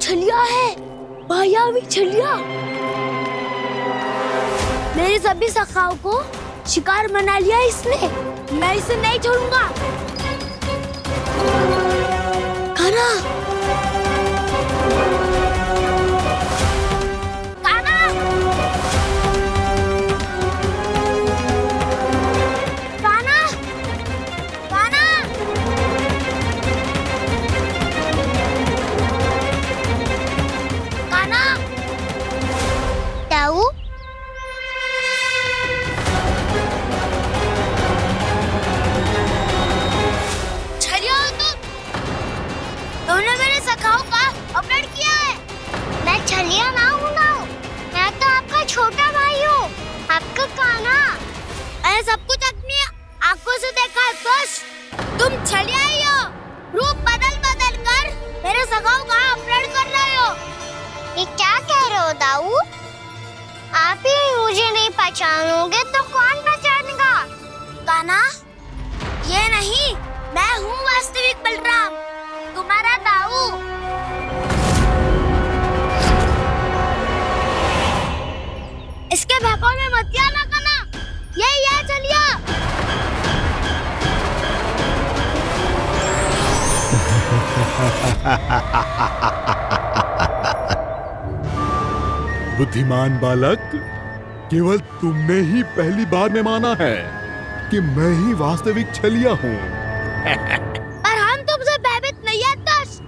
छलिया है, मायावी छलिया। मेरे सभी सखाओं को शिकार बना लिया इसने। मैं इसे नहीं छोड़ूंगा। कान्हा, कान्हा, कान्हा, कान्हा, कान्हा। दाऊ, तुमने मेरे सखाओं का अपहरण किया है। मैं छलिया ना हूँ ना, मैं तो आपका छोटा भाई हूँ, आपका कान्हा। मैंने सब कुछ अपनी आंखों से देखा है बस। तुम छलिया ही हो। रूप बदल बदल कर मेरे सखाओं का अपहरण कर रहे हो। ये क्या कह रहे हो दाऊ? आप ही मुझे नहीं पहचानोगे तो कौन पहचानेगा? कान्हा, ये नहीं, मैं हूँ वास्तविक बलराम, तुम्हारा दाऊ। इसके बहकावे में मत आना कान्हा, ये चलिया। बुद्धिमान बालक, केवल तुमने ही पहली बार में माना है कि मैं ही वास्तविक छलिया हूँ। पर हम तुमसे भयभीत नहीं है दस।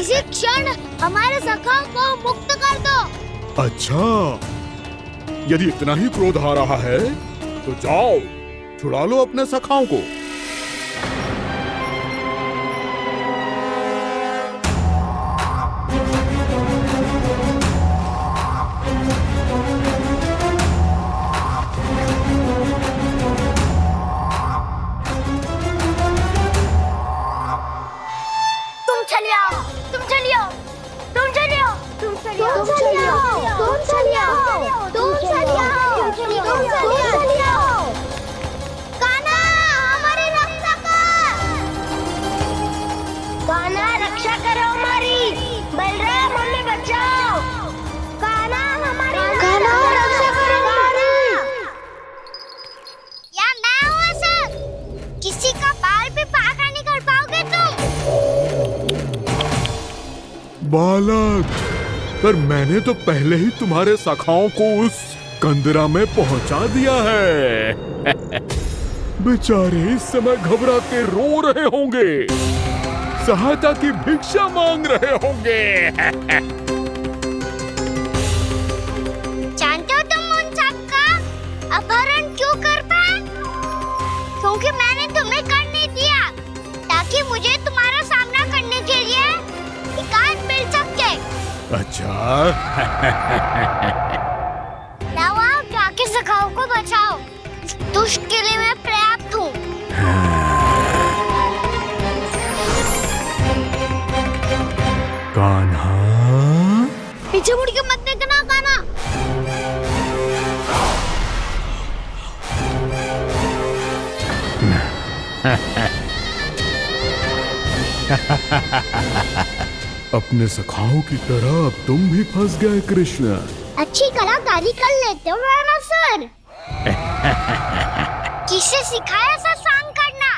इसी क्षण हमारे सखाओं को मुक्त कर दो। अच्छा, यदि इतना ही क्रोध आ रहा है तो जाओ, छुड़ा लो अपने सखाओं को। बालक, पर मैंने तो पहले ही तुम्हारे सखाओं को उस कंदरा में पहुंचा दिया है। बेचारे इस समय घबरा के रो रहे होंगे, सहायता की भिक्षा मांग रहे होंगे। जानते हो तुम उन सबका अपहरण क्यों कर पाए? क्योंकि मैंने तुम्हें कर नहीं दिया, ताकि मुझे तुम्हारा सामना करने के लिए हिकायत मिल सके। अच्छा। लाओ, आप जाके सखाओं को बचाओ। इस दुष्ट के लिए मैं पर्याप्त हूँ। कान्हा, पीछे मुड़ के मत देखना कान्हा। अपने सखाओं की तरह अब तुम भी फंस गए कृष्ण। अच्छी कलाकारी कर लेते हो सर। किसे सिखाया ऐसा स्वांग करना?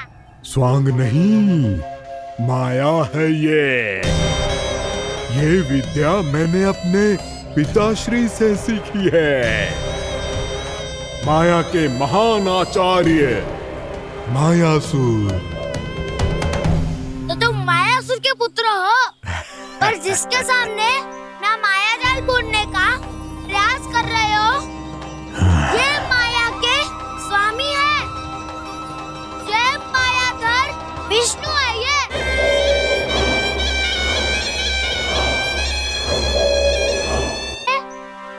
स्वांग नहीं, माया है ये विद्या मैंने अपने पिताश्री से सीखी है। माया के महान आचार्य मायासुर। तो तुम मायासुर के पुत्र हो, पर जिसके सामने ना माया जाल बुनने का प्रयास कर रहे हो, ये माया के स्वामी है। ये मायाधर विष्णु है। ये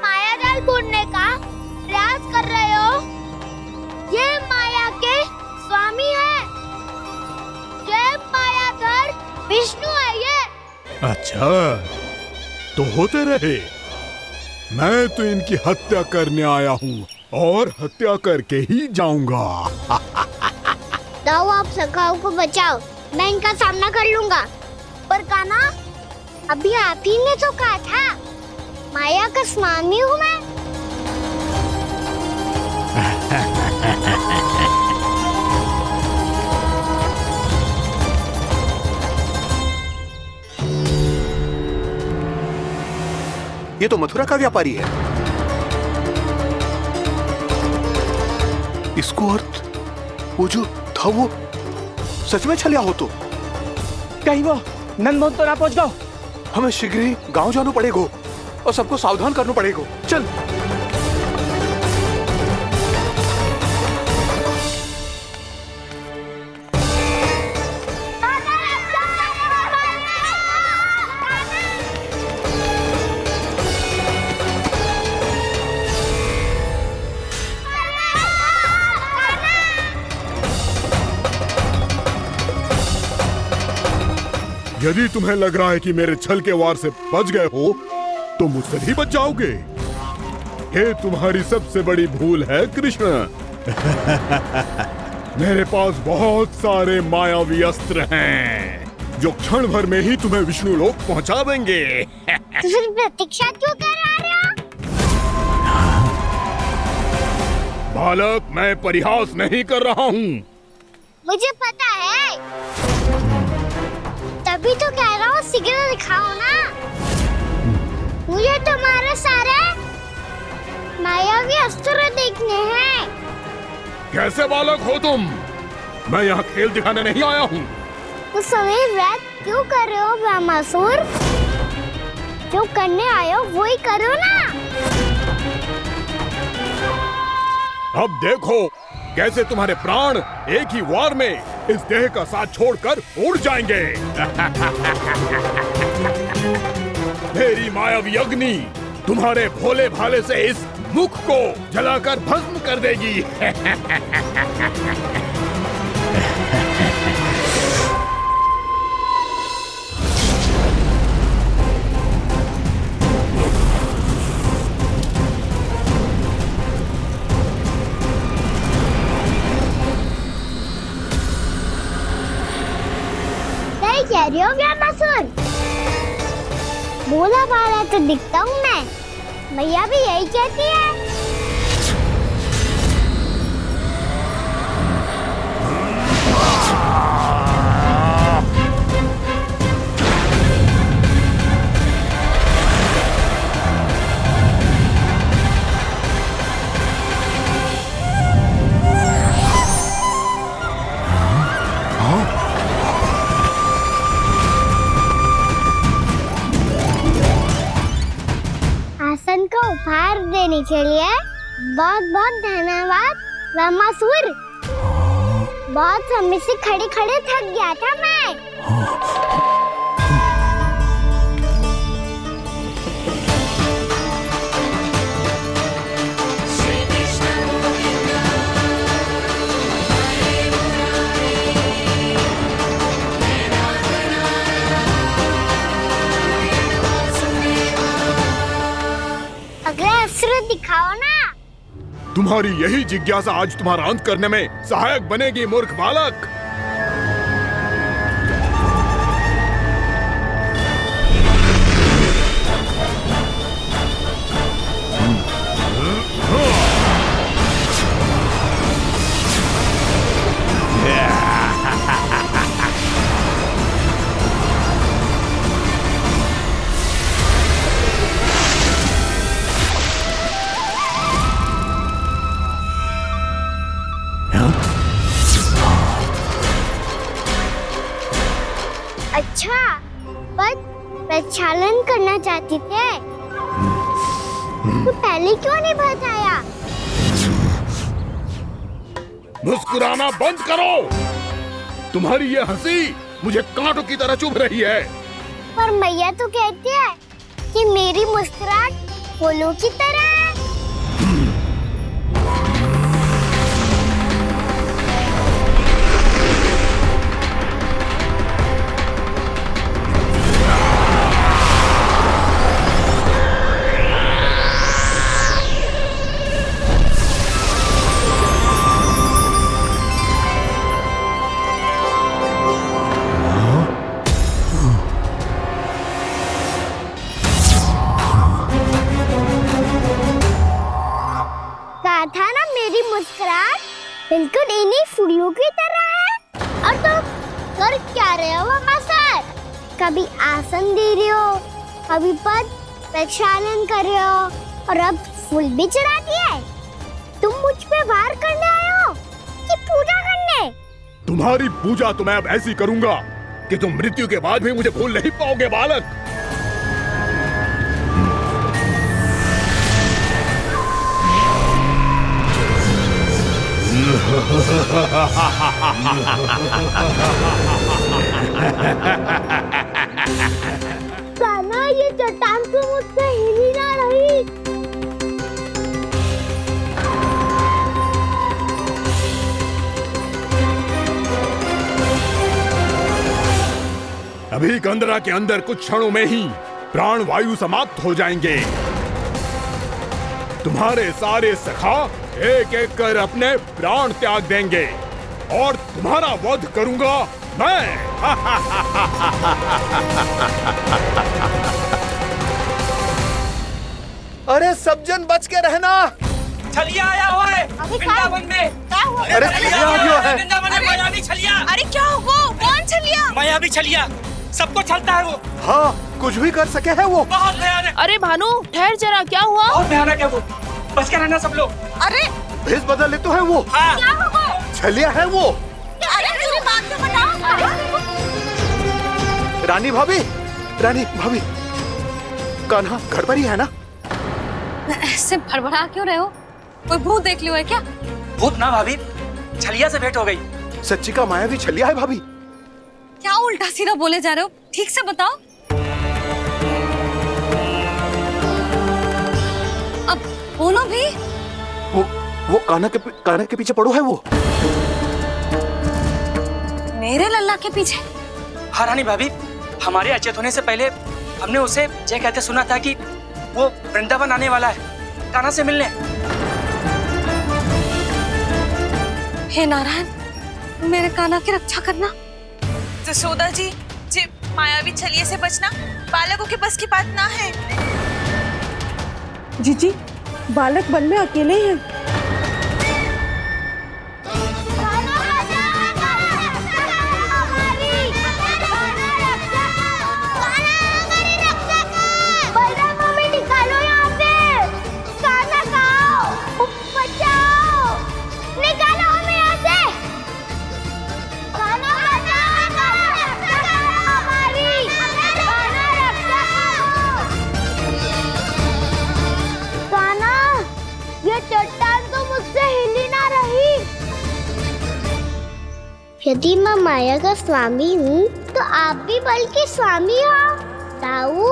माया जाल बुनने का प्रयास कर रहे हो, ये माया के स्वामी है। ये मायाधर विष्णु है। ये अच्छा, तो होते रहे। मैं तो इनकी हत्या करने आया हूँ और हत्या करके ही जाऊंगा। दाऊ, आप सखाओं को बचाओ, मैं इनका सामना कर लूंगा। पर कान्हा, अभी आप ही ने तो कहा था माया का स्वामी हूँ मैं। ये तो मथुरा का व्यापारी है। इसको अर्थ वो जो था वो सच में छलिया हो तो कहीं वो नंदमोहन तो ना पहुंच गओ। हमें शीघ्र ही गांव जाना पड़ेगा और सबको सावधान करना पड़ेगा। चल। यदि तुम्हें लग रहा है कि मेरे छल के वार से बच गए हो तो मुझसे भी बच जाओगे। ये तुम्हारी सबसे बड़ी भूल है कृष्ण। मेरे पास बहुत सारे मायावी अस्त्र हैं जो क्षण भर में ही तुम्हें विष्णु लोक पहुंचा देंगे। तो फिर प्रतीक्षा क्यों कर रहे हो? बालक, मैं परिहास नहीं कर रहा हूँ। मुझे पता है, तभी तो कह रहा हूँ शीघ्र दिखाओ ना। मुझे तुम्हारे सारे मायावी अस्त्र देखने हैं। कैसे बालक हो तुम? मैं यहाँ खेल दिखाने नहीं आया हूँ। उस समय व्रत क्यों कर रहे हो ब्रह्मासुर? जो करने आए हो वही करो ना। अब देखो कैसे तुम्हारे प्राण एक ही वार में इस देह का साथ छोड़कर उड़ जाएंगे। मेरी मायावी अग्नि तुम्हारे भोले भाले से इस मुख को जलाकर भस्म कर देगी। कह रही हो ब्रह्मासुर? भोला भाला तो दिखता हूँ मैं। मैया भी यही कहती है। आसन को उपहार देने के लिए बहुत बहुत धन्यवाद ब्रह्मासुर। बहुत समय से खड़े खड़े थक गया था मैं। अगला अस्त्र दिखाओ ना। तुम्हारी यही जिज्ञासा आज तुम्हारा अंत करने में सहायक बनेगी मूर्ख बालक। अच्छा, पर प्रक्षालन करना चाहती थे तो पहले क्यों नहीं बताया? मुस्कुराना बंद करो। तुम्हारी ये हंसी मुझे कांटों की तरह चुभ रही है। पर मैया तो कहती है कि मेरी मुस्कुराहट फूलों की तरह है। ना मेरी मुस्कुराहट बिल्कुल इन्हीं फूलों की तरह है। और तुम कर क्या रहे हो मास्टर? कभी आसन दे रहे हो, कभी पद प्रक्षालन कर रहे हो और अब फूल भी चढ़ा दिए। तुम मुझ पे वार करने आए हो कि पूजा करने? तुम्हारी पूजा तो मैं अब ऐसी करूंगा कि तुम मृत्यु के बाद भी मुझे भूल नहीं पाओगे बालक। कान्हा, ये चट्टान तो मुझसे हिल ही ना रही। अभी कंदरा के अंदर कुछ क्षणों में ही प्राण वायु समाप्त हो जाएंगे। तुम्हारे सारे सखा एक एक कर अपने प्राण त्याग देंगे और तुम्हारा वध करूंगा मैं। अरे सब जन बच के रहना। छलिया आया हुआ है वृंदावन में। अरे छलिया आ गया है। वृंदावन में मायावी छलिया। अरे क्या हुआ? कौन छलिया? मायावी छलिया सबको छलता है वो। हाँ, कुछ भी कर सके है वो। बहुत भयानक। अरे भानु ठहर जरा, क्या हुआ? बहुत भयानक है वो, बच के रहना सब लोग। अरे भेष बदल ले तो है वो। हाँ। क्या हुआ? छलिया है वो। अरे मुझे बात तो बताओ। रानी भाभी, रानी भाभी, कान्हा घर पर ही है ना? ऐसे भड़बड़ा क्यों रहे हो? कोई भूत देख लियो है क्या? भूत ना भाभी, छलिया से भेंट हो गई। सच्ची का मायावी छलिया है भाभी। क्या उल्टा सीधा बोले जा रहे हो? ठीक से बताओ। अब बोलो भी। वो कान्हा के पीछे पड़ो है वो। मेरे लल्ला के पीछे? हाँ रानी भाभी, हमारे अचेत होने से पहले हमने उसे ये कहते सुना था कि वो वृंदावन आने वाला है कान्हा से मिलने। हे नारायण, मेरे कान्हा की रक्षा करना। जसोदा जी, मायावी छलिए से बचना बालकों के बस की बात ना है। जीजी, बालक वन में अकेले हैं। यदि मैं माया का स्वामी हूँ तो आप भी बल के स्वामी हो। ताऊ,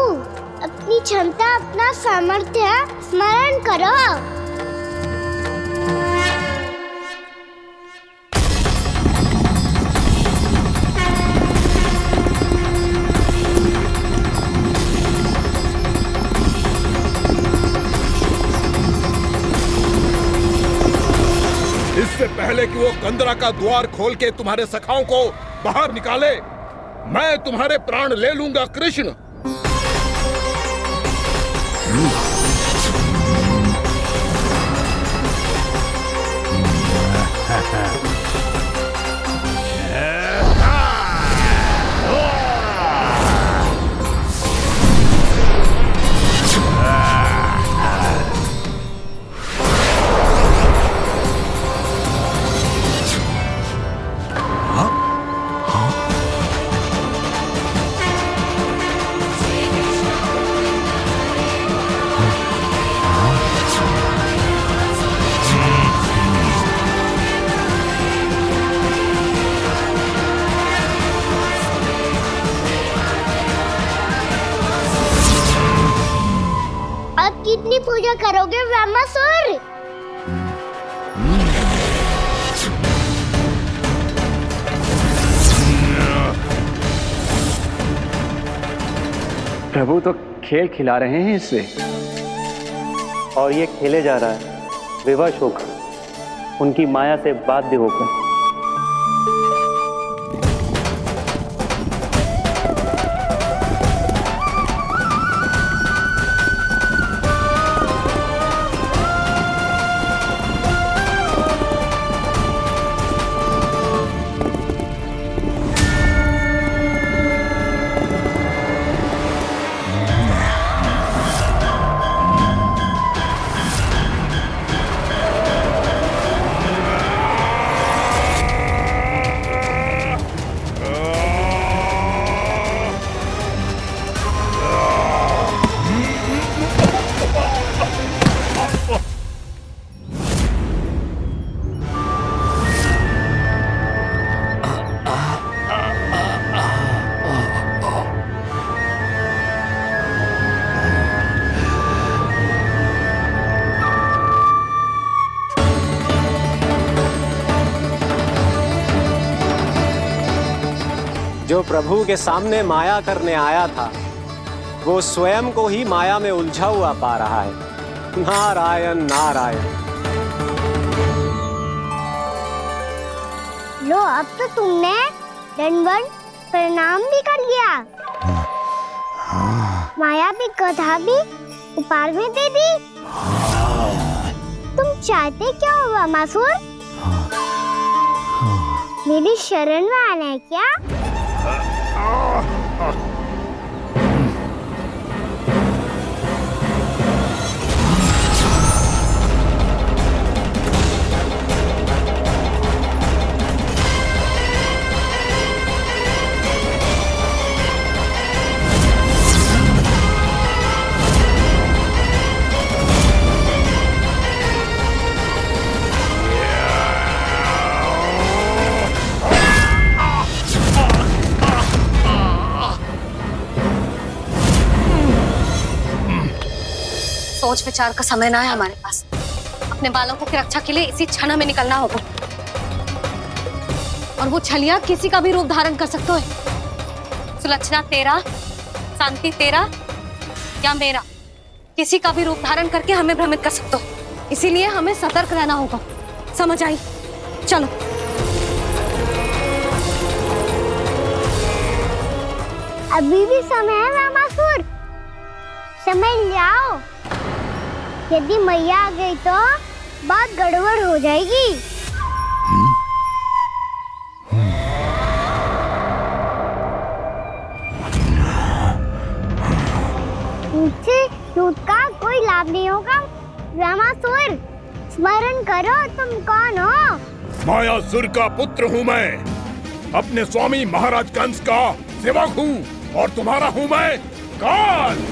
अपनी क्षमता, अपना सामर्थ्य स्मरण करो। इससे पहले कि वो कंदरा का द्वार खोल के तुम्हारे सखाओं को बाहर निकाले, मैं तुम्हारे प्राण ले लूंगा कृष्ण। अब कितनी पूजा करोगे ब्रह्मासुर? प्रभु तो खेल खिला रहे हैं इससे, और ये खेले जा रहा है विवश होकर, उनकी माया से बाध्य होकर। जो प्रभु के सामने माया करने आया था वो स्वयं को ही माया में उलझा हुआ पा रहा है। नारायण नारायण। लो, अब तो तुमने दंडवत प्रणाम भी कर लिया, माया भी कथा भी उपहार में दे दी। तुम चाहते क्या हो वामासुर? मेरी शरण में आना है क्या? सोच विचार का समय ना है हमारे पास। अपने बालकों की रक्षा के लिए इसी क्षण में निकलना होगा। और वो छलिया किसी का भी रूप धारण कर सकते हो। सुलक्षणा तेरा, शांति तेरा या मेरा, किसी का भी रूप धारण करके हमें भ्रमित कर सकते हो। इसीलिए हमें सतर्क रहना होगा। समझ आई? चलो। अभी भी समय है वामासुर, समय ले आओ। यदि मैया आ गई तो बात गड़बड़ हो जाएगी। मुझसे झूठ का कोई लाभ नहीं होगा। वामासुर, स्मरण करो तुम कौन हो? मायासुर का पुत्र हूँ मैं, अपने स्वामी महाराज कंस का सेवक हूँ, और तुम्हारा हूँ मैं काल।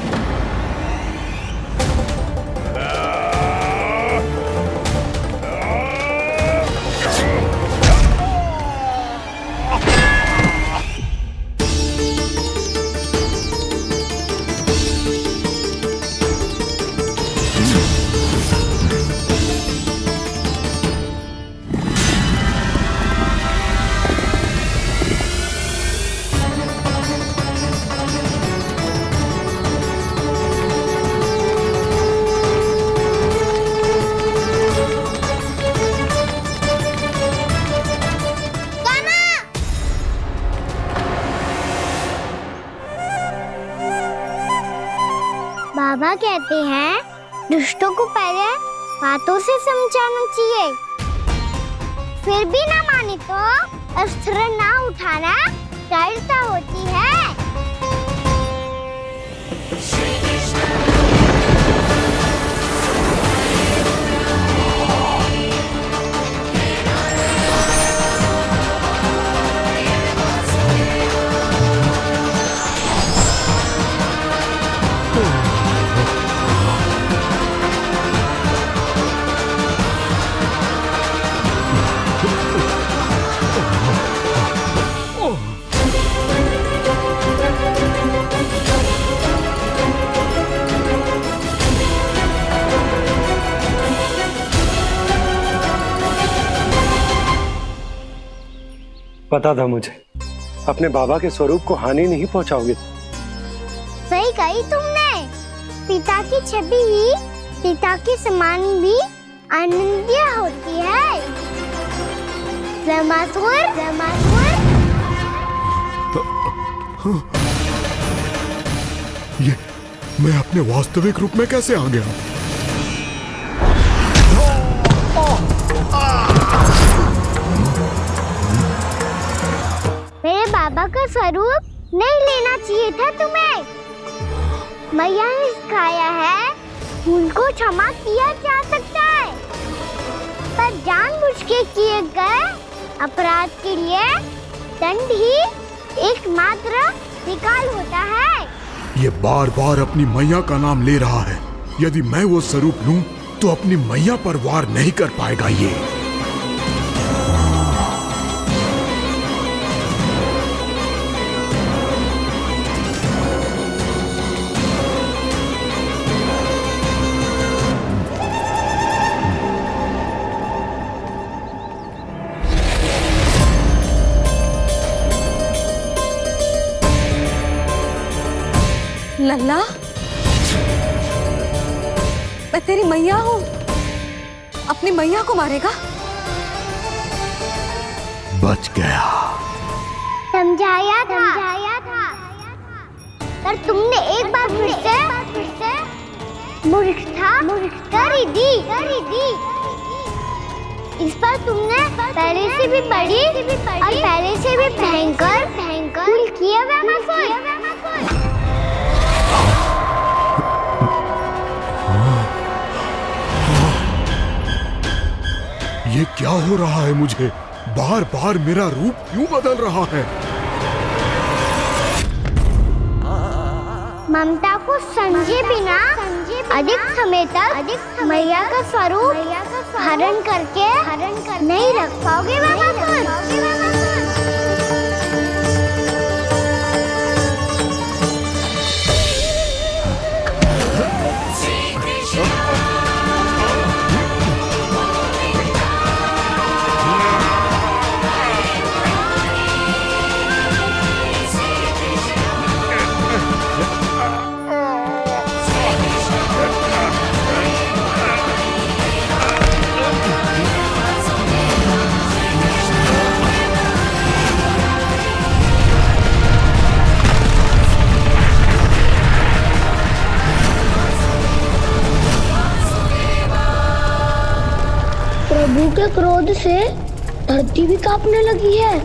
बाबा कहते हैं दुष्टों को पहले बातों से समझाना चाहिए, फिर भी ना माने तो अस्त्र ना उठाना दृढ़ता होती है। पता था मुझे, अपने बाबा के स्वरूप को हानि नहीं पहुंचाओगे। सही कही तुमने। पिता की छवि ही पिता के समान भी आनंदीय होती है। वामासुर, ये मैं अपने वास्तविक रूप में कैसे आ गया? मेरे बाबा का स्वरूप नहीं लेना चाहिए था तुम्हें। मैया ने सिखाया है भूल को क्षमा किया जा सकता है, पर जानबूझ के किए गए अपराध के लिए दंड ही एकमात्र विकल्प होता है। ये बार बार अपनी मैया का नाम ले रहा है। यदि मैं वो स्वरूप लूं तो अपनी मैया पर वार नहीं कर पाएगा ये। लल्ला, मैं तेरी मैया हूँ, अपनी मैया को मारेगा? बच गया। समझाया था पर तुमने एक बार फिर से मूर्खता कर ही दी। इस पर तुमने पहले से भी बड़ी और पहले से भी भयंकर भूल किया ये क्या हो रहा है मुझे? बार बार मेरा रूप क्यों बदल रहा है? ममता को समझे बिना अधिक समय तक मैया का स्वरूप हरण करके नहीं रख पाओगे प्रभु के क्रोध से धरती भी कांपने लगी है।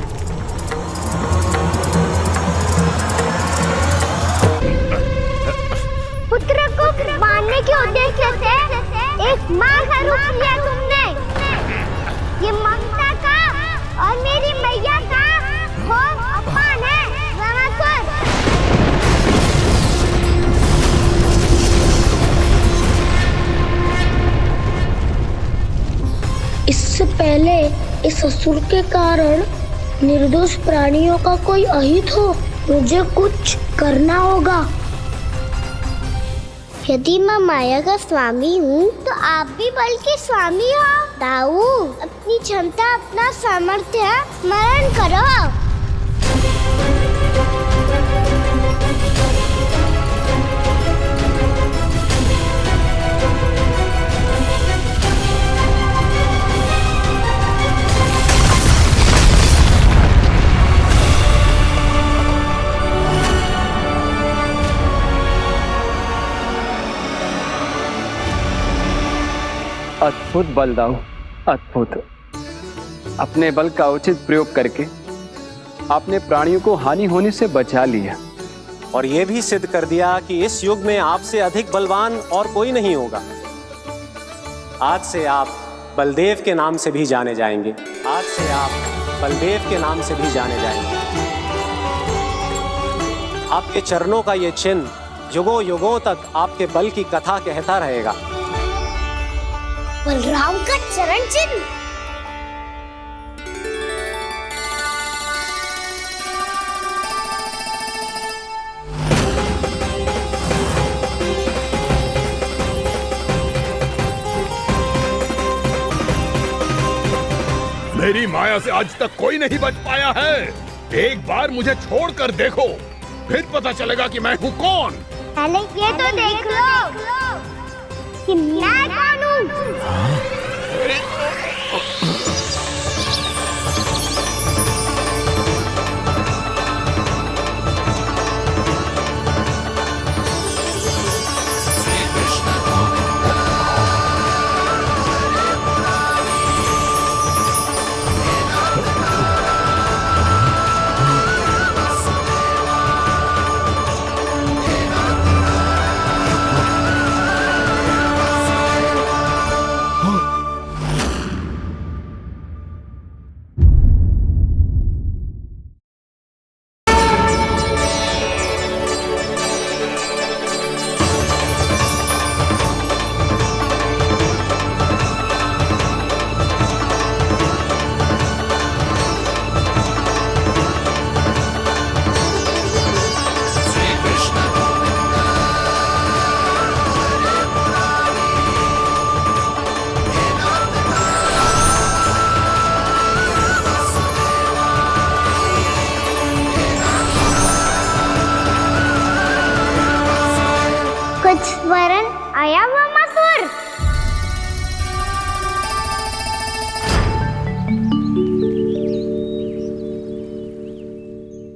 पुत्र को मारने के उद्देश्य से एक माँ का रूप लिया तुमने। ये ममता का और मेरी मैया का घोर अपमान है रामासुर। इससे पहले इस असुर के कारण निर्दोष प्राणियों का कोई अहित हो, मुझे कुछ करना होगा। यदि मैं माया का स्वामी हूँ तो आप भी बल के स्वामी हो। दाऊ, अपनी क्षमता अपना सामर्थ्य स्मरण करो। अद्भुत बलदाऊ, अद्भुत। अपने बल का उचित प्रयोग करके आपने प्राणियों को हानि होने से बचा लिया और यह भी सिद्ध कर दिया कि इस युग में आपसे अधिक बलवान और कोई नहीं होगा। आज से आप बलदेव के नाम से भी जाने जाएंगे। आज से आप बलदेव के नाम से भी जाने जाएंगे। आपके चरणों का ये चिन्ह युगों युगों तक आपके बल की कथा कहता रहेगा। बलराम का चरण चिन्ह। मेरी माया से आज तक कोई नहीं बच पाया है। एक बार मुझे छोड़कर देखो, फिर पता चलेगा कि मैं हूँ कौन। पहले ये तो देख लो कि मैं कौन हूँ।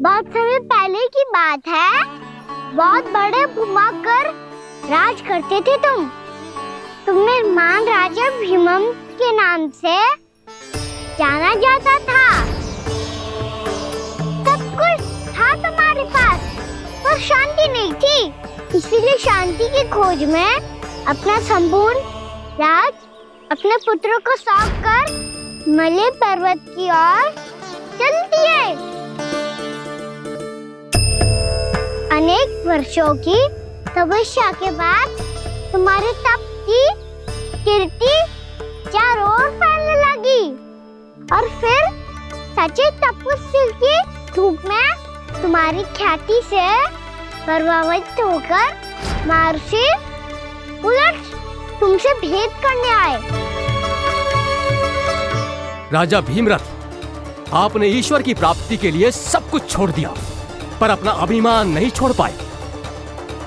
बहुत समय पहले की बात है। बहुत बड़े भूमाकर राज करते थे तुम्हें महान राजा भीमम के नाम से जाना जाता था। सब कुछ था तुम्हारे पास, पर शांति नहीं थी। इसीलिए शांति की खोज में अपना संपूर्ण राज अपने पुत्रों को सौंप कर मलय पर्वत की ओर चल दिए। अनेक वर्षों की तपस्या के बाद तुम्हारे तप की कीर्ति चारों ओर फैलने लगी और फिर सच्चे तपस्वी की धूप में तुम्हारी ख्याति से प्रभावित होकर महर्षि उलट तुमसे भेंट करने आए। राजा भीमरथ, आपने ईश्वर की प्राप्ति के लिए सब कुछ छोड़ दिया, पर अपना अभिमान नहीं छोड़ पाए।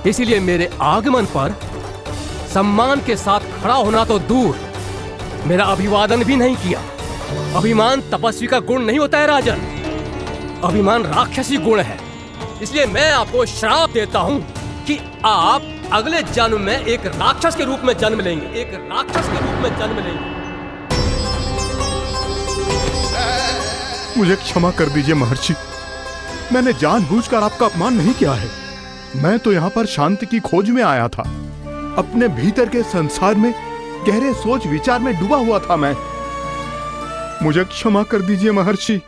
इसीलिए मेरे आगमन पर सम्मान के साथ खड़ा होना तो दूर, मेरा अभिवादन भी नहीं किया। अभिमान तपस्वी का गुण नहीं होता है राजन, अभिमान राक्षसी गुण है। इसलिए मैं आपको श्राप देता हूं कि आप अगले जन्म में एक राक्षस के रूप में जन्म लेंगे, एक राक्षस के रूप में जन्म लेंगे। मुझे क्षमा कर दीजिए महर्षि, मैंने जानबूझकर आपका अपमान नहीं किया है। मैं तो यहाँ पर शांति की खोज में आया था। अपने भीतर के संसार में गहरे सोच विचार में डूबा हुआ था मैं। मुझे क्षमा कर दीजिए महर्षि,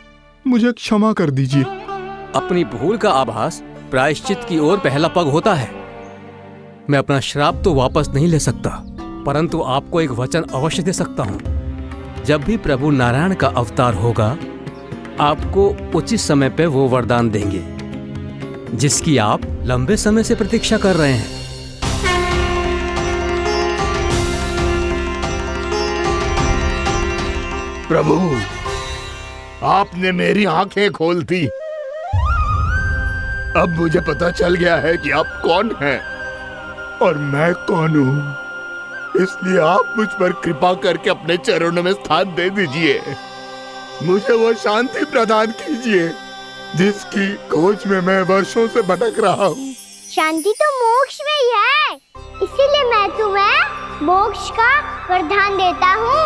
मुझे क्षमा कर दीजिए। अपनी भूल का आभास प्रायश्चित की ओर पहला पग होता है। मैं अपना श्राप तो वापस नहीं ले सकता, परंतु आपको एक वचन अवश्य दे सकता हूँ। जब भी प्रभु नारायण का अवतार होगा, आपको उचित समय पे वो वरदान देंगे जिसकी आप लंबे समय से प्रतीक्षा कर रहे हैं। प्रभु, आपने मेरी आंखें खोल दी। अब मुझे पता चल गया है कि आप कौन हैं और मैं कौन हूँ। इसलिए आप मुझ पर कृपा करके अपने चरणों में स्थान दे दीजिए। मुझे वो शांति प्रदान कीजिए जिसकी खोज में मैं वर्षों से भटक रहा हूँ। शांति तो मोक्ष में ही है, इसीलिए मैं तुम्हें मोक्ष का वरदान देता हूँ।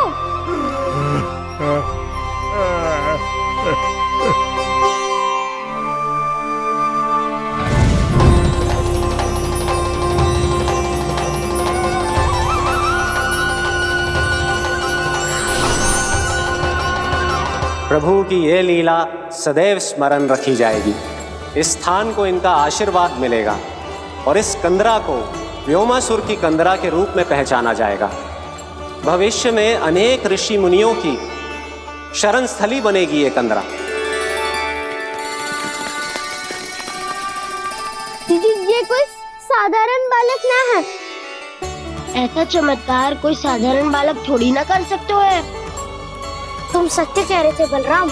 प्रभु की ये लीला सदैव स्मरण रखी जाएगी। इस स्थान को इनका आशीर्वाद मिलेगा और इस कंदरा को व्योमासुर की कंदरा के रूप में पहचाना जाएगा। भविष्य में अनेक ऋषि मुनियों की शरण स्थली बनेगी ये कंदरा। ये कोई साधारण बालक ना है। ऐसा चमत्कार कोई साधारण बालक थोड़ी ना कर सकते है। तुम सत्य कह रहे थे बलराम,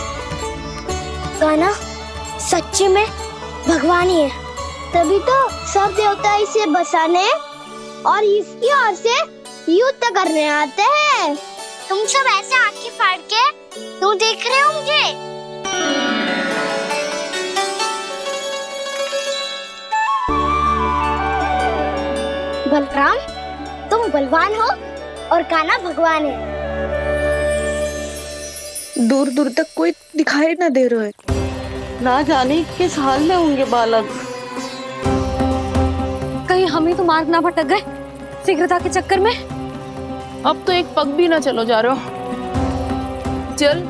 गाना सच्ची में भगवान ही है। तभी तो सब देवता इसे बसाने और इसकी ओर से युद्ध करने आते हैं। तुम सब ऐसे आंखें फाड़ के क्यों देख रहे हो मुझे? बलराम, तुम बलवान हो और कान्हा भगवान है। दूर दूर तक कोई दिखाई न दे रहा है। ना जाने किस हाल में होंगे बालक। कहीं हम ही तो मार्ग ना भटक गए शीघ्रता के चक्कर में। अब तो एक पग भी ना चलो जा रहे हो। जल,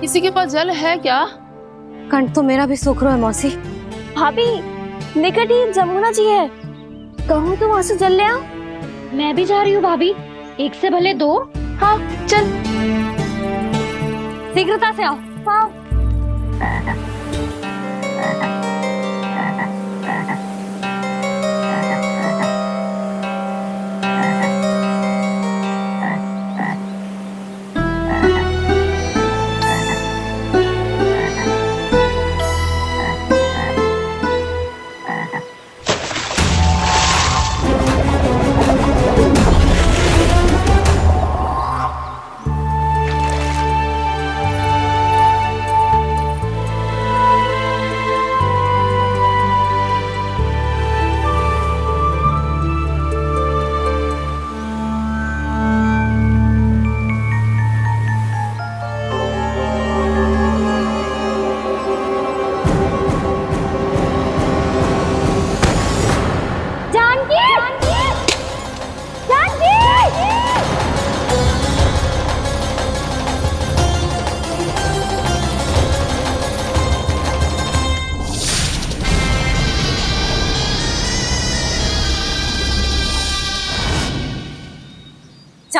किसी के पास जल है क्या? कंठ तो मेरा भी सूख रहा है मौसी। भाभी, निकट ही जमुना जी है, कहूँ तो वहाँ से जल ले आओ। मैं भी जा रही हूँ भाभी, एक से भले दो। हाँ चल, शीघ्रता से आओ। हाँ।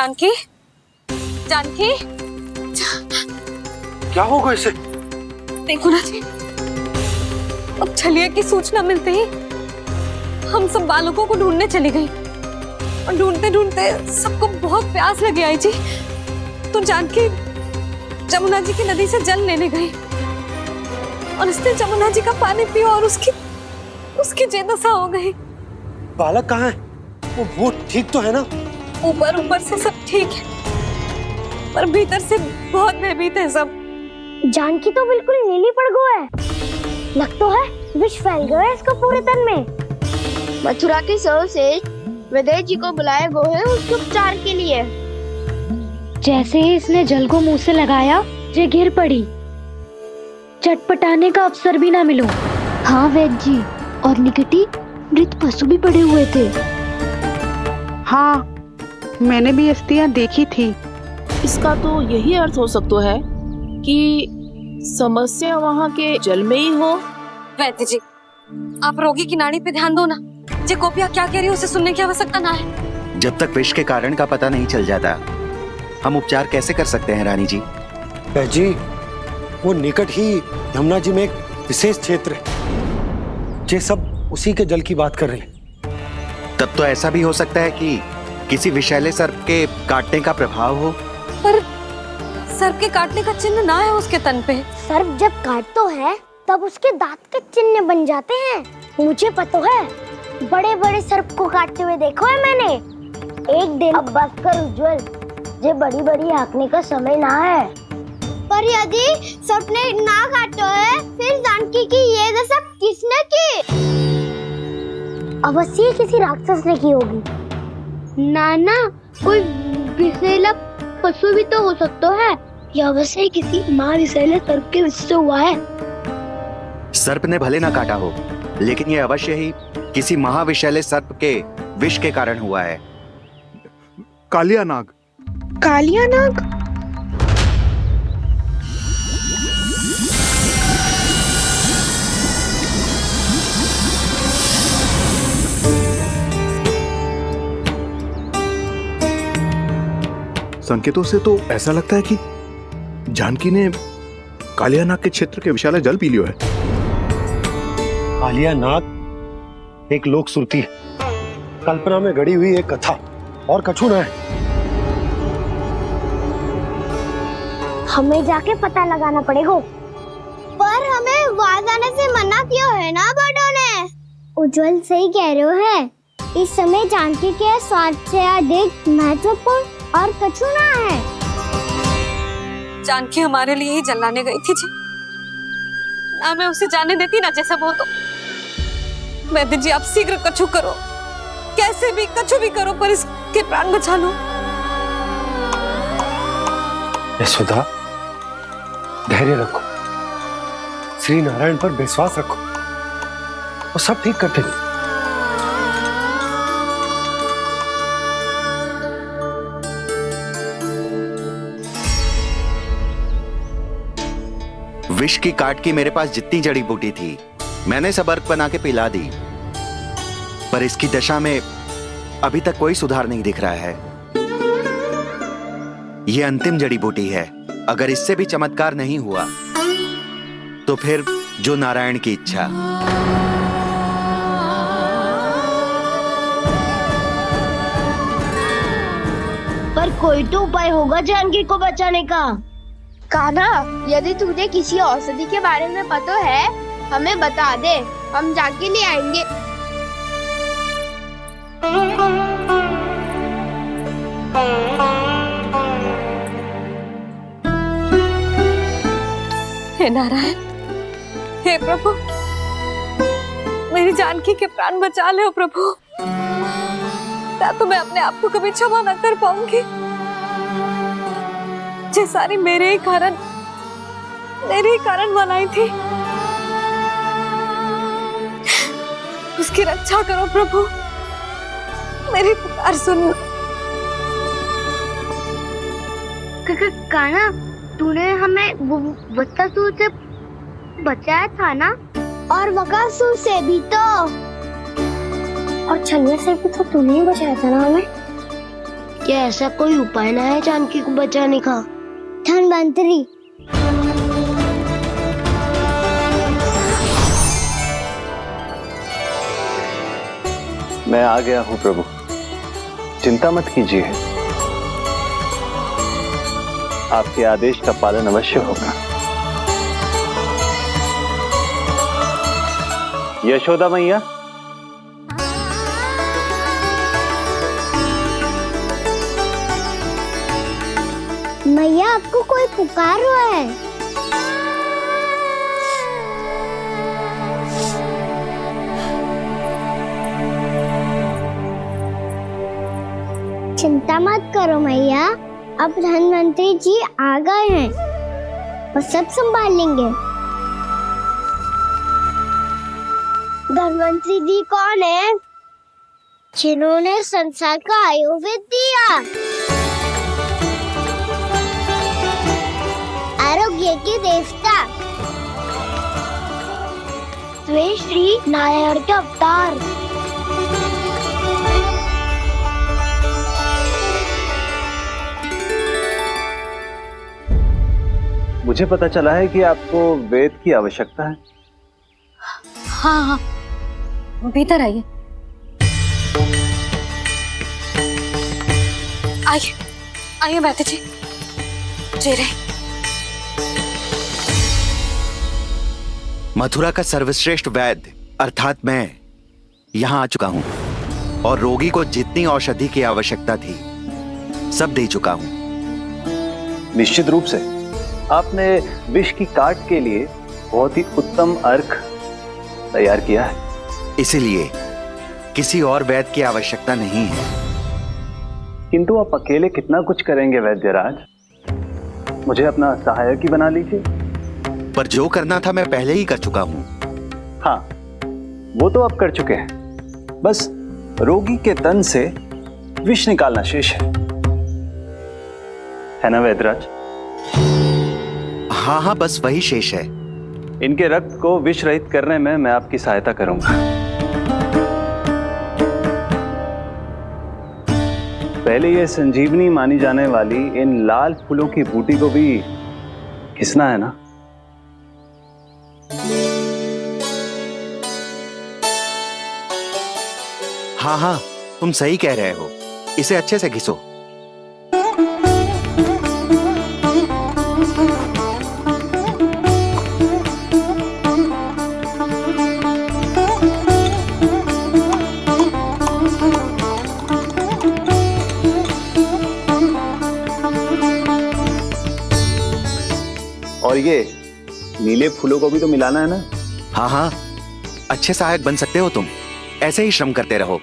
जानकी, जानकी, क्या होगा इसे? देखो ना जी, अब छलिया की सूचना मिलते ही हम सब बालकों को ढूंढने चली गई और ढूंढते ढूंढते सबको बहुत प्यास लगी आई जी। तो जानकी जमुना जी की नदी से जल लेने गई और उसने जमुना जी का पानी पिया और उसकी जेदशा हो गई। बालक कहाँ है? वो ठीक तो है ना? ऊपर ऊपर से सब ठीक है पर भीतर से बहुत भयभीत है सब। जानकी तो बिल्कुल नीली पड़ गई है। लग तो है विष फैल गया है इसको पूरे तन में। मथुरा के सर्वश्रेष्ठ विदेह जी को बुलाया गया है उसके उपचार के लिए। जैसे ही इसने जल को मुंह से लगाया, ये गिर पड़ी। चटपटाने का अवसर भी ना मिलो। हाँ वैद्य जी, और निकटी मृत पशु भी पड़े हुए थे। हाँ, मैंने भी अस्थियां देखी थी। इसका तो यही अर्थ हो सकता है कि समस्या वहाँ के जल में ही हो। वैद्य जी, आप रोगी की नाड़ी पे ध्यान दो ना। जे गोपिया क्या कह रही है उसे सुनने की आवश्यकता ना है। जब तक विष के कारण का पता नहीं चल जाता, हम उपचार कैसे कर सकते हैं रानी जी? जी, वो निकट ही यमुना जी में एक विशेष क्षेत्र है। ये सब उसी के जल की बात कर रहे हैं। तब तो ऐसा भी हो सकता है कि किसी विषैले सर्प के काटने का प्रभाव हो। पर सर्प के काटने का चिन्ह ना है उसके तन पे। सर्प जब काटता है तब उसके दांत के चिन्ह बन जाते हैं। मुझे पता है, बड़े बड़े सर्प को काटते हुए देखो है मैंने। एक दिन अब बस कर उज्जवल, ये बड़ी बड़ी हाँकने का समय ना है। पर यदि सर्प ने ना काटा है, फिर जानकी की ये दशा किसने की? अवश्य किसी राक्षस ने की होगी। नाना, कोई विषैला पशु भी तो हो सकता है। यह अवश्य किसी महाविषैले सर्प के विष से हुआ है। सर्प ने भले ना काटा हो, लेकिन यह अवश्य ही किसी महाविषैले सर्प के विष के कारण हुआ है। कालिया नाग। कालिया नाग? संकेतों से तो ऐसा लगता है कि जानकी ने कालिया नाग के क्षेत्र के विशाल जल पी लियो है। कालिया नाग एक लोक श्रुति है, कल्पना में गढ़ी हुई एक कथा, और कछु ना है। हमें जाके पता लगाना पड़ेगा। पर हमें वहां जाने से मना किया है ना बड़ों ने। उज्जवल सही कह रहे हो है। इस समय जानकी के स्वास्थ्य से अधिक महत्वपूर्ण और कछु ना है। जानकी हमारे लिए ही जलाने गई थी जी। ना मैं उसे जाने देती ना जैसा वो तो। वैद्य जी, आप शीघ्र कछु करो, कैसे भी कछु भी करो, पर इसके प्राण बचा लो। यशोदा, धैर्य रखो, श्री नारायण पर विश्वास रखो, वो सब ठीक कर देंगे। विष की काट की मेरे पास जितनी जड़ी बूटी थी, मैंने सब अर्क बना के पिला दी, पर इसकी दशा में अभी तक कोई सुधार नहीं दिख रहा है। यह अंतिम जड़ी बूटी है। अगर इससे भी चमत्कार नहीं हुआ तो फिर जो नारायण की इच्छा। पर कोई तो उपाय होगा जानकी को बचाने का। कान्हा, यदि तुझे किसी औषधि के बारे में पता है, हमें बता दे, हम जाके ले आएंगे। हे नारायण, हे प्रभु, मेरी जानकी के प्राण बचा ले प्रभु। या तो मैं अपने आप को कभी क्षमा न कर पाऊंगी। ये सारी मेरे ही कारण बनाई थी। उसकी रक्षा करो प्रभु, मेरी पुकार सुनो। कान्हा, तूने हमें वत्सासुर से बचाया था ना? और बकासुर से भी तो। और छलिया से भी तो तूने ही बचाया था ना हमें। क्या ऐसा कोई उपाय ना है जानकी को बचाने का? धनवंतरी, मैं आ गया हूं प्रभु, चिंता मत कीजिए, आपके आदेश का पालन अवश्य होगा। यशोदा मैया, मैया आपको कोई पुकार रहा है। चिंता मत करो मैया, अब धनवंतरी जी आ गए हैं, वो सब संभाल लेंगे। धनवंतरी जी कौन है? जिन्होंने संसार का आयुर्वेद दिया, आरोग्य के देवता, वे श्री नारायण के अवतार। मुझे पता चला है कि आपको वेद की आवश्यकता है। हाँ हाँ, भीतर आइए। आइए आइए बैठे जी। जी रहे। मथुरा का सर्वश्रेष्ठ वैद्य अर्थात मैं यहाँ आ चुका हूँ और रोगी को जितनी औषधि की आवश्यकता थी सब दे चुका हूँ। निश्चित रूप से आपने विष की काट के लिए बहुत ही उत्तम अर्क तैयार किया है, इसीलिए किसी और वैद्य की आवश्यकता नहीं है। किंतु आप अकेले कितना कुछ करेंगे वैद्यराज, मुझे अपना सहायक ही बना लीजिए। पर जो करना था मैं पहले ही कर चुका हूँ। हाँ, वो तो आप कर चुके हैं, बस रोगी के तन से विष निकालना शेष है ना वैद्यराज? हाँ हाँ, बस वही शेष है। इनके रक्त को विष रहित करने में मैं आपकी सहायता करूंगा। पहले ये संजीवनी मानी जाने वाली इन लाल फूलों की बूटी को भी घिसना है ना? हाँ हाँ, तुम सही कह रहे हो, इसे अच्छे से घिसो। और ये नीले फूलों को भी तो मिलाना है ना? हाँ हाँ, अच्छे सहायक बन सकते हो तुम, ऐसे ही श्रम करते रहो।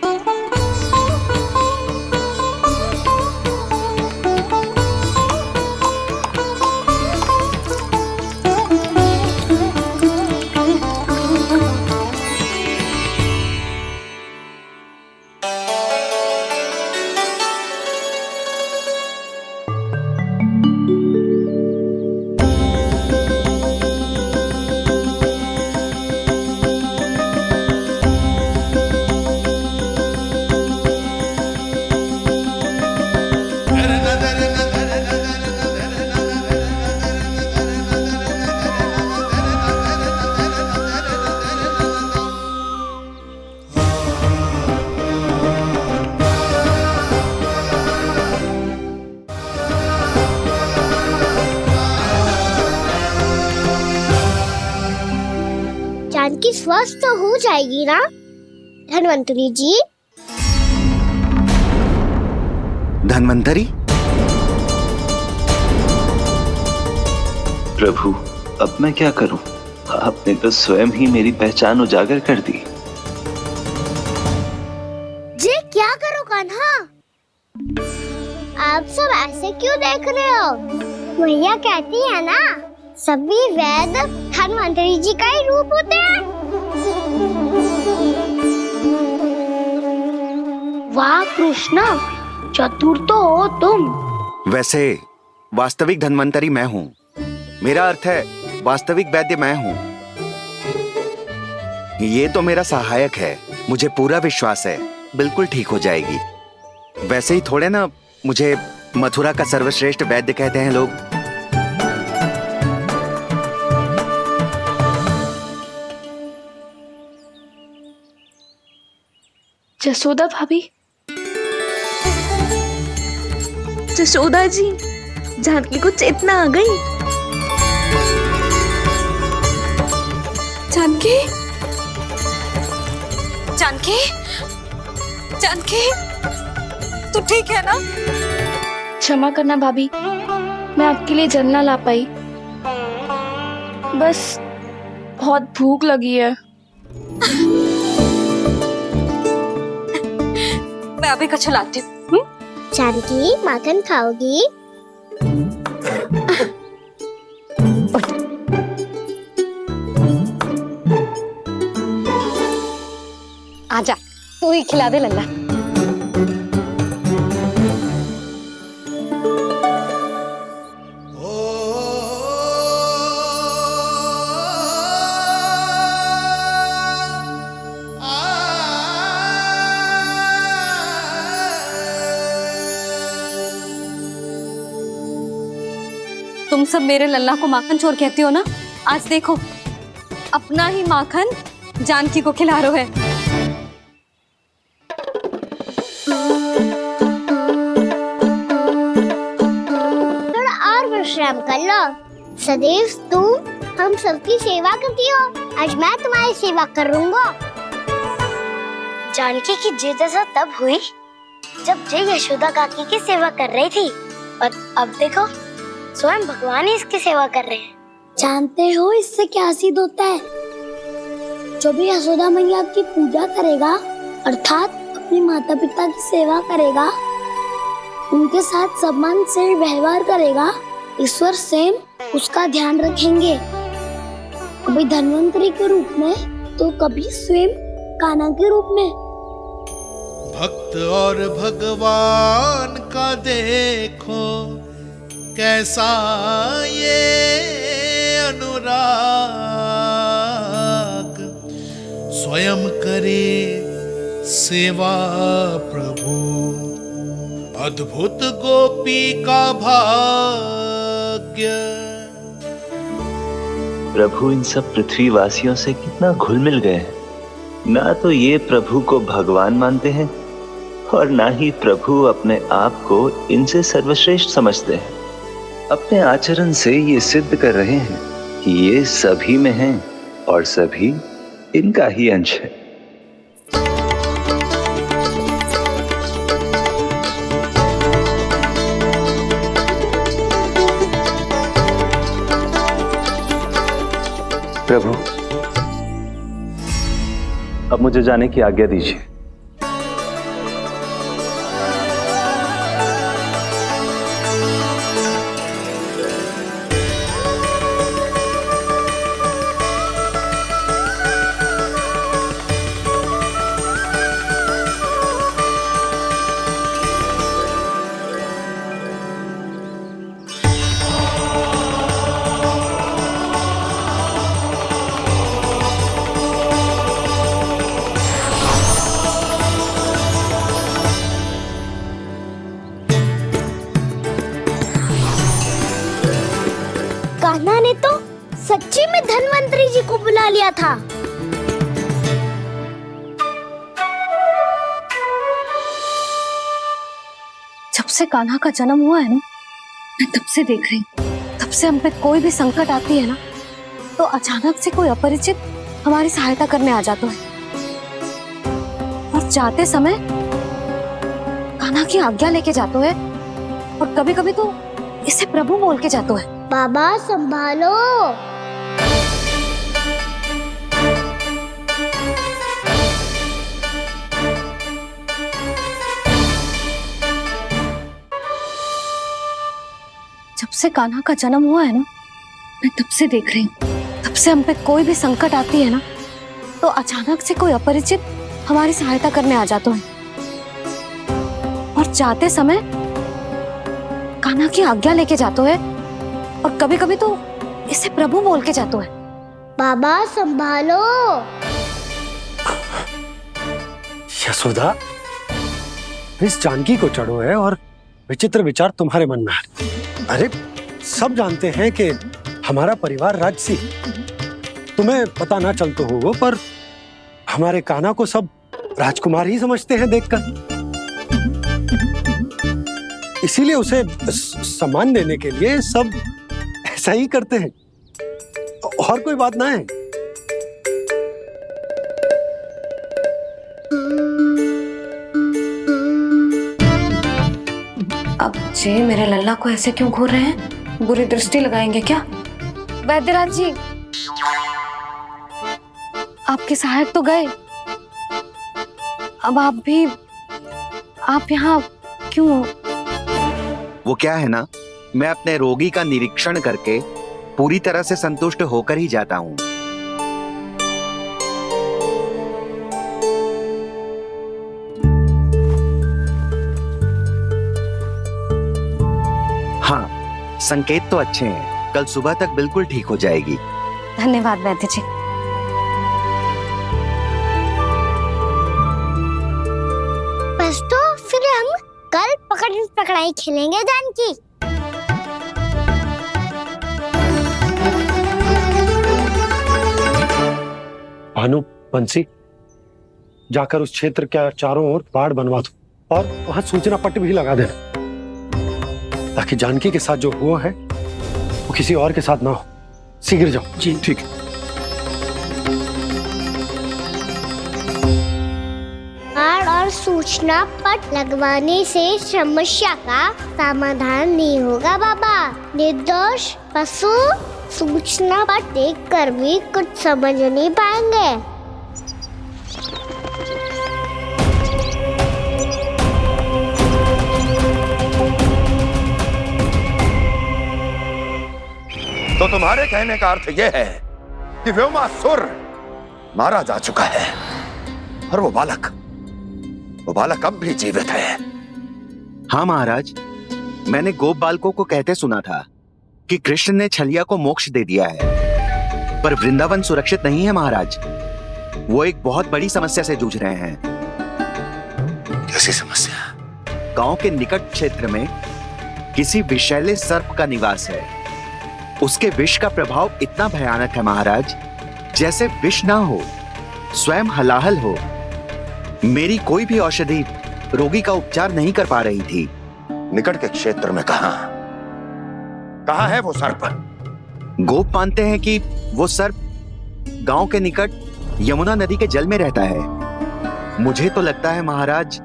जानकी स्वस्थ हो जाएगी ना धनवंतरी जी? धनवंतरी? प्रभु, अब मैं क्या करूं? आपने तो स्वयं ही मेरी पहचान उजागर कर दी। जी क्या करो कान्हा? आप सब ऐसे क्यों देख रहे हो? मैया कहती है ना, सभी वैद्य धनवंतरी जी का ही रूप होते हैं। वाह कृष्णा, चतुर तो हो तुम। वैसे वास्तविक धन्वंतरी मैं हूँ, मेरा अर्थ है वास्तविक वैद्य मैं हूँ। ये तो मेरा सहायक है, मुझे पूरा विश्वास है बिल्कुल ठीक हो जाएगी। वैसे ही थोड़े ना मुझे मथुरा का सर्वश्रेष्ठ वैद्य कहते हैं लोग। जसोदा भाभी, जसोदा जी, जानकी को चेतना आ गई। जानकी, जानकी, जानकी, तू ठीक है ना? क्षमा करना भाभी, मैं आपके लिए जल ना ला पाई। बस बहुत भूख लगी है। मैं अभी कछु लाती हूँ। जानकी, माखन खाओगी? आजा, तू ही खिला दे लल्ला। तुम सब मेरे लल्ला को माखन चोर कहती हो ना? आज देखो, अपना ही माखन जानकी को खिला रहे हो। थोड़ा और विश्राम कर लो। सदैव तुम हम सबकी सेवा करती हो, आज मैं तुम्हारी सेवा करूंगा। जानकी की जिज्ञासा तब हुई जब जय यशोदा काकी की सेवा कर रही थी, और अब देखो स्वयं भगवान ही इसकी सेवा कर रहे हैं। जानते हो इससे क्या सिद्ध होता है? जो भी यशोदा मैया की पूजा करेगा, अर्थात अपने माता पिता की सेवा करेगा, उनके साथ सम्मान से व्यवहार करेगा, ईश्वर स्वयं उसका ध्यान रखेंगे। कभी धन्वंतरी के रूप में तो कभी स्वयं कान्हा के रूप में। भक्त और भगवान का देखो कैसा ये अनुराग, स्वयं करे सेवा प्रभु, अद्भुत गोपी का भाग्य। प्रभु इन सब पृथ्वीवासियों से कितना घुल मिल गए हैं। ना तो ये प्रभु को भगवान मानते हैं और ना ही प्रभु अपने आप को इनसे सर्वश्रेष्ठ समझते हैं। अपने आचरण से ये सिद्ध कर रहे हैं कि ये सभी में हैं और सभी इनका ही अंश है। प्रभु, अब मुझे जाने की आज्ञा दीजिए। कान्हा ने तो सच्ची में धन्वंतरी जी को बुला लिया था। जब से कान्हा का जन्म हुआ है ना, मैं तब से देख रही हूँ, तब से हम पे कोई भी संकट आती है ना, तो अचानक से कोई अपरिचित हमारी सहायता करने आ जाता है, और जाते समय कान्हा की आज्ञा लेके जाते है, और कभी कभी तो इसे प्रभु बोल के जाते है। बाबा संभालो। जब से कान्हा का जन्म हुआ है ना, मैं तब से देख रही हूँ, तब से हम पे कोई भी संकट आती है ना, तो अचानक से कोई अपरिचित हमारी सहायता करने आ जाते हैं, और जाते समय कान्हा की आज्ञा लेके जाते हैं, और कभी कभी तो इसे प्रभु बोल के जाते हैं। बाबा संभालो। यशोदा, इस जानकी को चढ़ो है और विचित्र विचार तुम्हारे मन में है। अरे सब जानते हैं कि हमारा परिवार राजसी, तुम्हें पता ना चलता हो वो, पर हमारे कान्हा को सब राजकुमार ही समझते हैं देखकर। इसीलिए उसे सम्मान देने के लिए सब ऐसा ही करते हैं, और कोई बात ना है। अब जे मेरे लल्ला को ऐसे क्यों घूर रहे हैं? बुरी दृष्टि लगाएंगे क्या? वैद्यराज जी, आपके सहायक तो गए, अब आप यहाँ क्यों? वो क्या है ना, मैं अपने रोगी का निरीक्षण करके पूरी तरह से संतुष्ट होकर ही जाता हूँ। हाँ, संकेत तो अच्छे हैं, कल सुबह तक बिल्कुल ठीक हो जाएगी। धन्यवाद वैद्य जी। बस तो फिर हम कल पकड़न पकड़ाई खेलेंगे जानकी। भानु, बंसी, जाकर उस क्षेत्र के चारों ओर बाड़ बनवा दो और वहां सूचना पट्ट भी लगा देना, ताकि जानकी के साथ जो हुआ है वो किसी और के साथ ना हो। शीघ्र जाओ। जी ठीक है। बाड़ और सूचना पट लगवाने से समस्या का समाधान नहीं होगा बाबा। निर्दोष पशु सूचना पट देखकर भी कुछ समझ नहीं पाएंगे। तो तुम्हारे कहने का अर्थ यह है कि व्योमासुर मारा जा चुका है और वो बालक अब भी जीवित है। हाँ महाराज, मैंने गोप बालकों को कहते सुना था कि कृष्ण ने छलिया को मोक्ष दे दिया है, पर वृंदावन सुरक्षित नहीं है महाराज। वो एक बहुत बड़ी समस्या से जूझ रहे हैं। कैसी समस्या? गांव के निकट क्षेत्र में किसी विषैले सर्प का निवास है। उसके विष का प्रभाव इतना भयानक है महाराज, जैसे विष ना हो, स्वयं हलाहल हो। मेरी कोई भी औषधि रोगी का उपचार नहीं कर पा रही थी। निकट के क्षेत्र में कहाँ है वो सर्प? गोप मानते हैं कि वो सर्प गांव के निकट यमुना नदी के जल में रहता है। मुझे तो लगता है महाराज,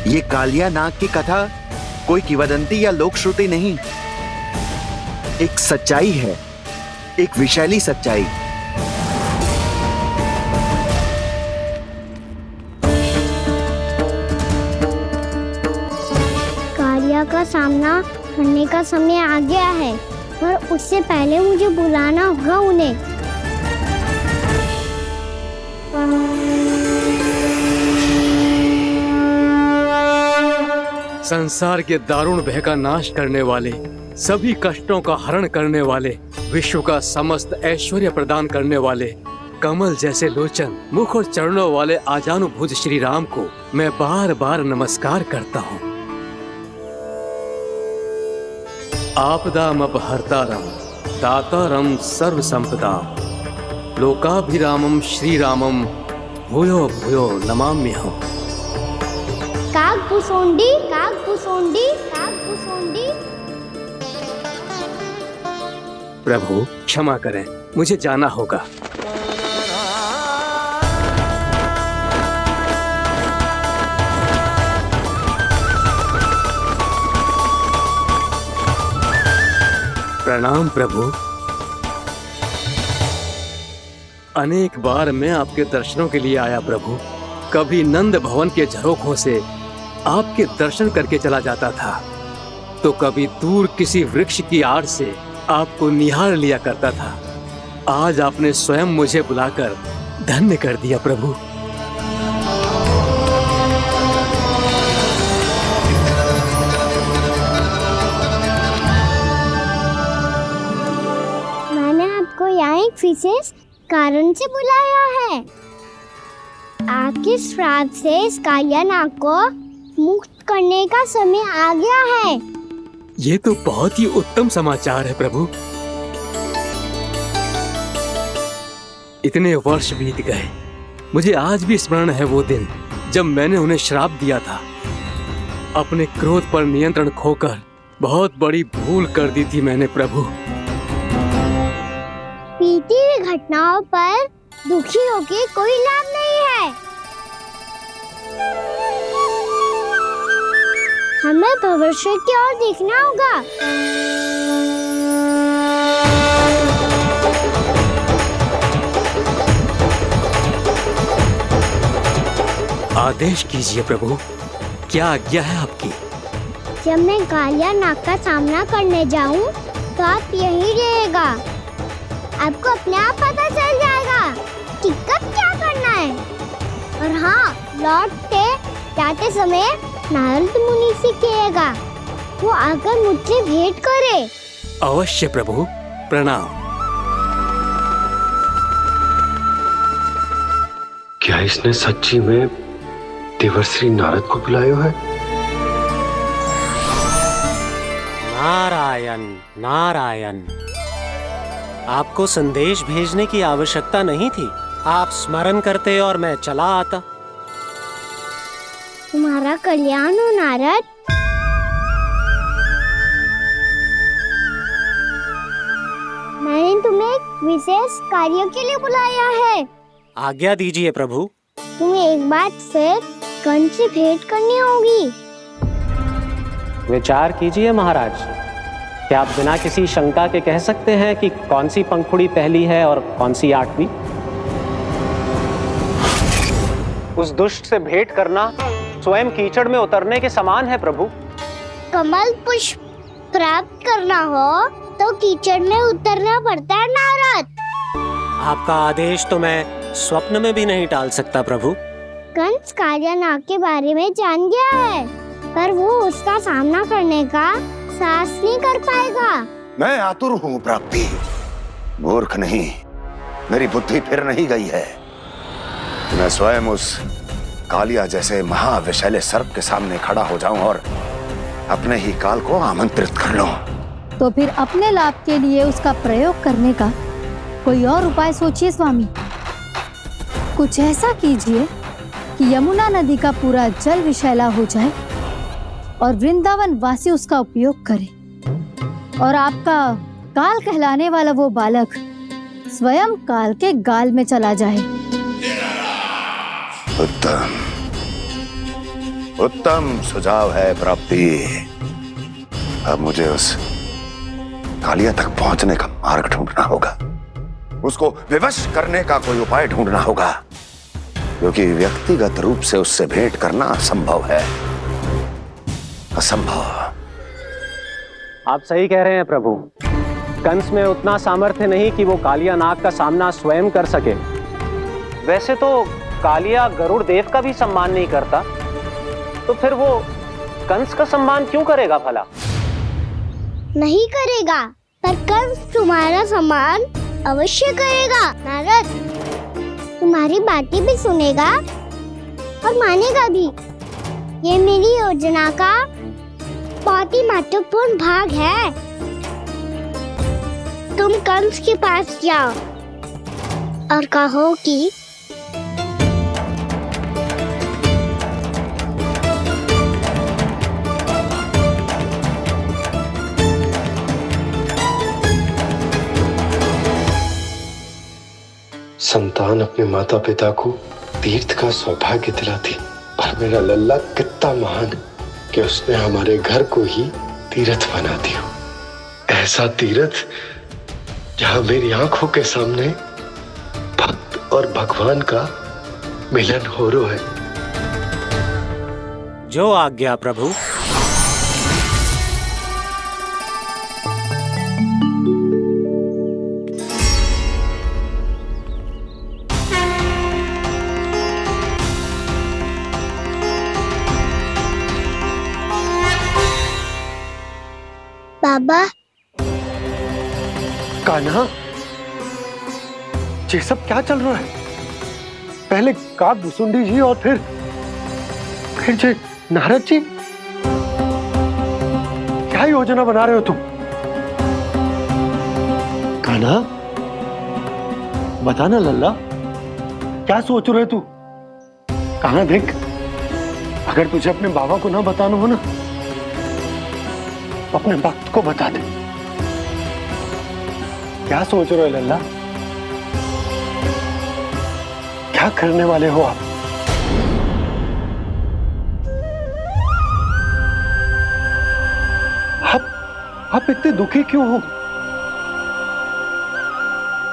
ये कालिया नाग की कथा कोई किंवदंती या लोक श्रुति नहीं, एक सच्चाई है, एक विशैली सच्चाई। कालिया का सामना करने का समय आ गया है, पर उससे पहले मुझे बुलाना होगा उन्हें। संसार के दारुण भय का नाश करने वाले, सभी कष्टों का हरण करने वाले, विश्व का समस्त ऐश्वर्य प्रदान करने वाले, कमल जैसे लोचन, मुख और चरणों वाले आजानुभुज श्री राम को मैं बार बार नमस्कार करता हूँ। आपदामपहर्तारं दातारं सर्व संपदा, लोकाभिरामं श्री रामं भूयो भूयो नमाम्यहम्। काकभूसुंडी काकभूसुंडी काकभूसुंडी। प्रभु क्षमा करें, मुझे जाना होगा। प्रणाम प्रभु। अनेक बार मैं आपके दर्शनों के लिए आया प्रभु। कभी नंद भवन के झरोखों से आपके दर्शन करके चला जाता था, तो कभी दूर किसी वृक्ष की आड़ से आपको निहार लिया करता था। आज आपने स्वयं मुझे बुलाकर धन्य कर दिया प्रभु। मैंने आपको यहाँ एक विशेष कारण से बुलाया है। आपके श्राप से इस कालिया नाग को मुक्त करने का समय आ गया है। ये तो बहुत ही उत्तम समाचार है प्रभु। इतने वर्ष बीत गए, मुझे आज भी स्मरण है वो दिन जब मैंने उन्हें श्राप दिया था। अपने क्रोध पर नियंत्रण खोकर बहुत बड़ी भूल कर दी थी मैंने प्रभु। बीती हुई घटनाओं पर दुखी होके कोई लाभ नहीं है। हमें भविष्य की ओर देखना होगा। आदेश कीजिए प्रभु, क्या आज्ञा है आपकी? जब मैं कालिया नाग का सामना करने जाऊं, तो आप यहीं रहेगा। आपको अपने आप पता चल जाएगा कि कब क्या करना है। और हाँ, लौटते जाते समय नारद मुनि से कहिएगा, वो आकर मुझसे भेंट करे। अवश्य प्रभु, प्रणाम। क्या इसने सच्ची में देवर्षि नारद को बुलाया है? नारायण नारायण, आपको संदेश भेजने की आवश्यकता नहीं थी। आप स्मरण करते और मैं चला आता। तुम्हारा कल्याण हो नारद। मैंने तुम्हें एक विशेष कार्य के लिए बुलाया है। आज्ञा दीजिए प्रभु। तुम्हें एक बार फिर कंस से भेंट करनी होगी। विचार कीजिए महाराज, क्या आप बिना किसी शंका के कह सकते हैं कि कौन सी पंखुड़ी पहली है और कौन सी आठवीं? उस दुष्ट से भेंट करना स्वयं कीचड़ में उतरने के समान है प्रभु। कमल पुष्प प्राप्त करना हो तो कीचड़ में उतरना पड़ता है नारद। आपका आदेश तो मैं स्वप्न में भी नहीं टाल सकता प्रभु। कंस कालिया नाग के बारे में जान गया है, पर वो उसका सामना करने का साहस नहीं कर पाएगा। मैं आतुर हूँ प्राप्ति, मूर्ख नहीं। मेरी बुद्धि फिर नहीं गई है। मैं स्वयं उस कालिया जैसे महाविषैले सर्प के सामने खड़ा हो जाऊं और अपने ही काल को आमंत्रित कर लूं। तो फिर अपने लाभ के लिए उसका प्रयोग करने का कोई और उपाय सोचिए स्वामी। कुछ ऐसा कीजिए कि यमुना नदी का पूरा जल विषैला हो जाए और वृंदावन वासी उसका उपयोग करे, और आपका काल कहलाने वाला वो बालक स्वयं काल के गाल में चला जाए। उत्तम उत्तम सुझाव है प्राप्ति। अब मुझे उस कालिया तक पहुंचने का मार्ग ढूंढना होगा। उसको विवश करने का कोई उपाय ढूंढना होगा, क्योंकि व्यक्तिगत रूप से उससे भेंट करना असंभव है। असंभव। आप सही कह रहे हैं प्रभु। कंस में उतना सामर्थ्य नहीं कि वो कालिया नाग का सामना स्वयं कर सके। वैसे तो कालिया गरुड़ देव का भी सम्मान नहीं करता, तो फिर वो कंस का सम्मान क्यों करेगा भला? नहीं करेगा, पर कंस तुम्हारा सम्मान अवश्य करेगा नारद। तुम्हारी बातें भी सुनेगा और मानेगा भी। ये मेरी योजना का बहुत ही महत्वपूर्ण भाग है। तुम कंस के पास जाओ और कहो कि संतान अपने माता पिता को तीर्थ का सौभाग्य दिलाती, और मेरा लल्ला कितना महान कि उसने हमारे घर को ही तीर्थ बना दिया। ऐसा तीर्थ जहां मेरी आंखों के सामने भक्त और भगवान का मिलन हो रहा है। जो आज्ञा प्रभु। बाबा, कान्हा, ये सब क्या चल रहा है? पहले काग भुसुंडी जी और फिर जे नारद जी। क्या योजना बना रहे हो तुम? कान्हा, बता ना लल्ला, क्या सोच रहे तू? कान्हा देख, अगर तुझे अपने बाबा को ना बताना हो ना, तो अपने भक्त को बता दे। क्या सोच रहे हो लल्ला? क्या करने वाले हो आप? आप इतने दुखी क्यों हो?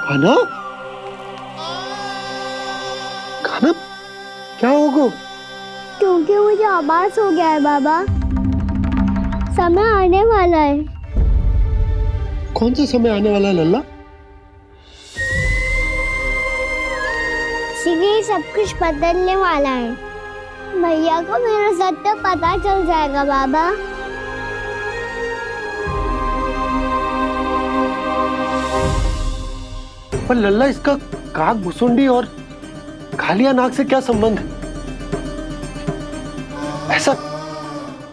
कान्हा, कान्हा, क्या होगा? क्योंकि मुझे आभास हो गया है बाबा, समय आने वाला है। कौन सा समय आने वाला है लल्ला? शीघ्र ही सब कुछ बदलने वाला है। भैया को मेरा सत्य पता चल जाएगा बाबा। पर लल्ला, इसका काक भुसुंडी और कालिया नाग से क्या संबंध है? ऐसा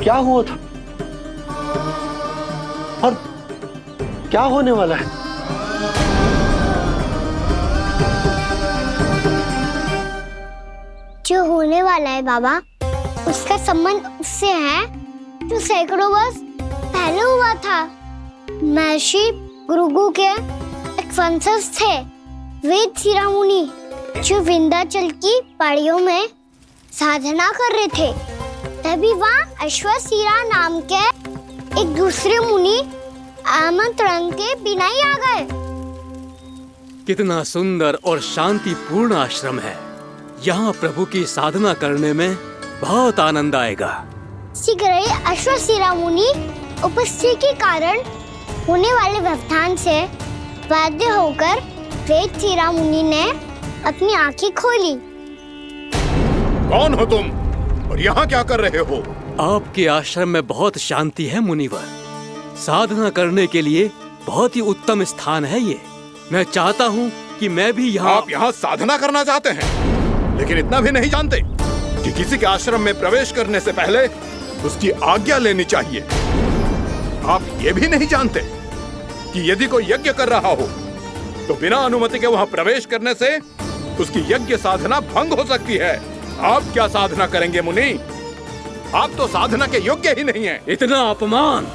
क्या हुआ था और क्या होने वाला है? जो होने वाला है बाबा, उसका संबंध उससे है जो सैकड़ों वर्ष पहले हुआ था। महर्षि भृगु के एक वंशज थे वेद शिरोमणि, जो विंध्याचल की पहाड़ियों में साधना कर रहे थे। तभी वहाँ अश्वशिरा नाम के एक दूसरे मुनि आमंत्रण के बिना ही आ गए। कितना सुंदर और शांतिपूर्ण आश्रम है। यहाँ प्रभु की साधना करने में बहुत आनंद आएगा। शीघ्र ही अश्वशिरा मुनि उपस्थिति के कारण होने वाले व्यवधान से बाध्य होकर वेद शिरोमणि ने अपनी आंखें खोली। कौन हो तुम और यहाँ क्या कर रहे हो? आपके आश्रम में बहुत शांति है मुनिवर। साधना करने के लिए बहुत ही उत्तम स्थान है ये। मैं चाहता हूँ कि मैं भी यहाँ। आप यहाँ साधना करना चाहते हैं, लेकिन इतना भी नहीं जानते कि किसी के आश्रम में प्रवेश करने से पहले उसकी आज्ञा लेनी चाहिए। आप ये भी नहीं जानते कि यदि कोई यज्ञ कर रहा हो तो बिना अनुमति के वहाँ प्रवेश करने से उसकी यज्ञ साधना भंग हो सकती है। आप क्या साधना करेंगे मुनि? आप तो साधना के योग्य ही नहीं हैं। इतना अपमान!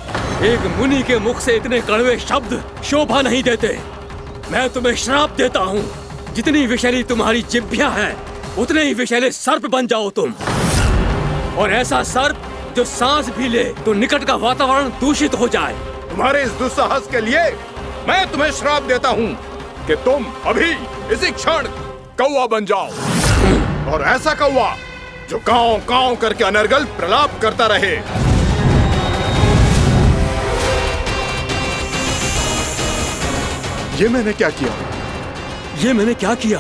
एक मुनि के मुख से इतने कड़वे शब्द शोभा नहीं देते। मैं तुम्हें श्राप देता हूँ, जितनी विषैली तुम्हारी जिह्वा है उतने ही विषैले सर्प बन जाओ तुम। और ऐसा सर्प जो सांस भी ले तो निकट का वातावरण दूषित हो जाए। तुम्हारे इस दुस्साहस के लिए मैं तुम्हें श्राप देता हूँ कि तुम अभी इसी क्षण कौवा बन जाओ, और ऐसा कौवा जो कांव कांव करके अनर्गल प्रलाप करता रहे। ये मैंने क्या किया? ये मैंने क्या किया?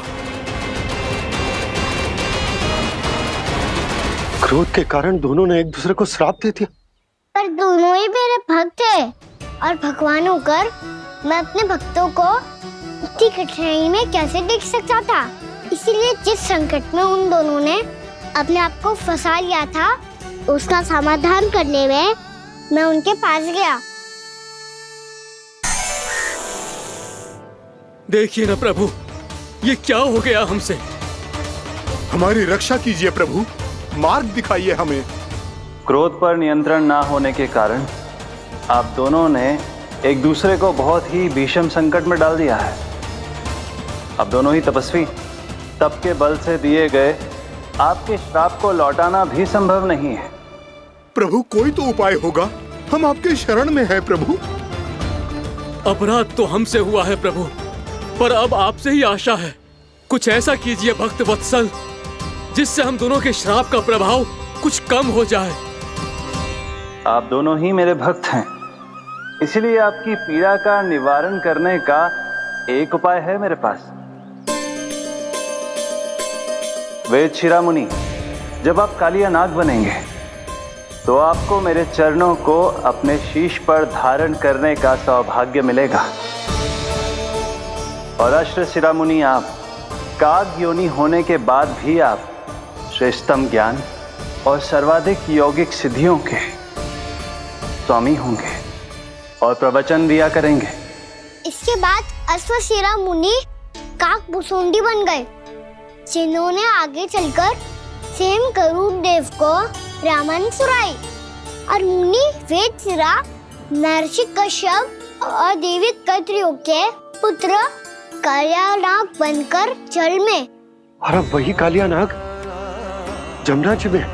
क्रोध के कारण दोनों ने एक दूसरे को श्राप दे दिया। पर दोनों ही मेरे भक्त हैं, और भगवान होकर मैं अपने भक्तों को इतनी कठिनाई में कैसे देख सकता था। इसीलिए जिस संकट में उन दोनों ने अपने आप को फंसा लिया था, उसका समाधान करने में मैं उनके पास गया। देखिए ना प्रभु, ये क्या हो गया हमसे? हमारी रक्षा कीजिए प्रभु, मार्ग दिखाइए हमें। क्रोध पर नियंत्रण ना होने के कारण आप दोनों ने एक दूसरे को बहुत ही भीषण संकट में डाल दिया है। अब दोनों ही तपस्वी, तप के बल से दिए गए आपके श्राप को लौटाना भी संभव नहीं है। प्रभु कोई तो उपाय होगा, हम आपके शरण में हैं प्रभु। अपराध तो हमसे हुआ है प्रभु, पर अब आपसे ही आशा है। कुछ ऐसा कीजिए भक्त वत्सल, जिससे हम दोनों के श्राप का प्रभाव कुछ कम हो जाए। आप दोनों ही मेरे भक्त हैं, इसलिए आपकी पीड़ा का निवारण करने का एक उपाय है मेरे पास। वेद शिरोमणि, जब आप कालिया नाग बनेंगे तो आपको मेरे चरणों को अपने शीश पर धारण करने का सौभाग्य मिलेगा। और अश्व शिरोमणि, आप काग योनि होने के बाद भी आप श्रेष्ठतम ज्ञान और सर्वाधिक यौगिक सिद्धियों के स्वामी होंगे। और प्रवचन दिया करेंगे। इसके बाद अश्वशिरा मुनि काकभुसुंडी बन गए, जिन्होंने आगे चलकर स्वयं गरुड़ देव को रामायण सुनाई और मुनि वेदशिरा महर्षि कश्यप और देवी कत्रियों के पुत्र कालियानाग बनकर जल में। और अब वही कालियानाग जमुना जी में,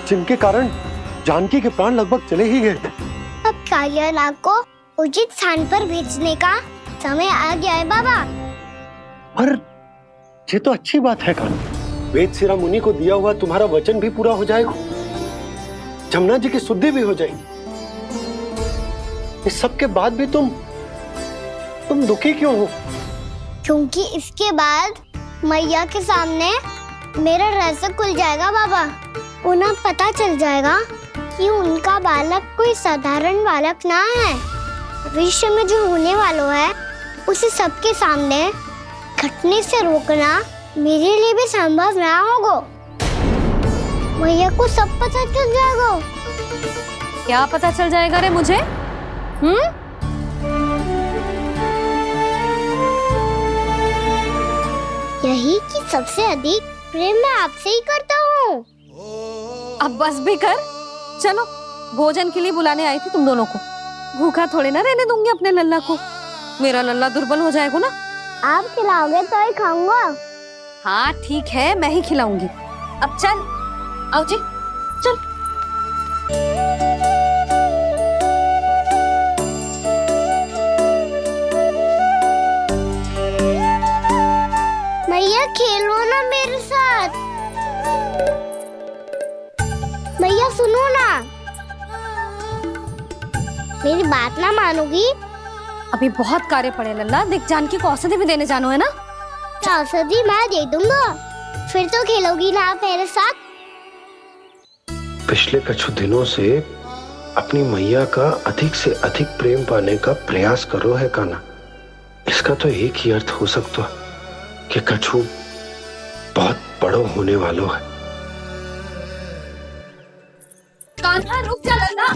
जिनके कारण जानकी के प्राण लगभग चले ही गए थे। अब कालियानाग को उचित स्थान पर भेजने का समय आ गया है बाबा। पर ये तो अच्छी बात है कान्हा, वेदशिरा मुनि को दिया हुआ तुम्हारा वचन भी पूरा हो जाएगा, जमुना जी की शुद्धि भी हो जाएगी। इस सब के बाद भी तुम दुखी क्यों हो? क्योंकि इसके बाद मैया के सामने मेरा रहस्य खुल जाएगा बाबा। उन्हें पता चल जाएगा कि उनका बालक कोई साधारण बालक ना है। भविष्य में जो होने वाला है उसे सबके सामने घटने से रोकना मेरे लिए भी संभव ना होगा। मैया को सब पता चल जाएगा। क्या पता चल जाएगा रे मुझे? यही कि सबसे अधिक प्रेम मैं आपसे ही करता हूँ। अब बस भी कर, चलो भोजन के लिए बुलाने आई थी तुम दोनों को। भूखा थोड़े ना रहने दूंगी अपने लल्ला को, मेरा लल्ला दुर्बल हो जाएगा ना। आप खिलाओगे तो ही खाऊंगा। हाँ ठीक है, मैं ही खिलाऊंगी। अब चल, आओ जी चल। मैया खेलो ना मेरे साथ। मैया सुनो ना, मेरी बात ना मानोगी? अभी बहुत कार्य पड़े लल्ला, देख जानकी को औषधि भी देने जानो है ना। औषधि मैं दे दूंगा, फिर तो खेलोगी ना आप मेरे साथ। पिछले कुछ दिनों से अपनी मैया का अधिक से अधिक प्रेम पाने का प्रयास करो है कान्हा। इसका तो एक ही अर्थ हो सकता है कि कछु बहुत बड़ो होने वाला है। कान्हा रुक जा लल्ला।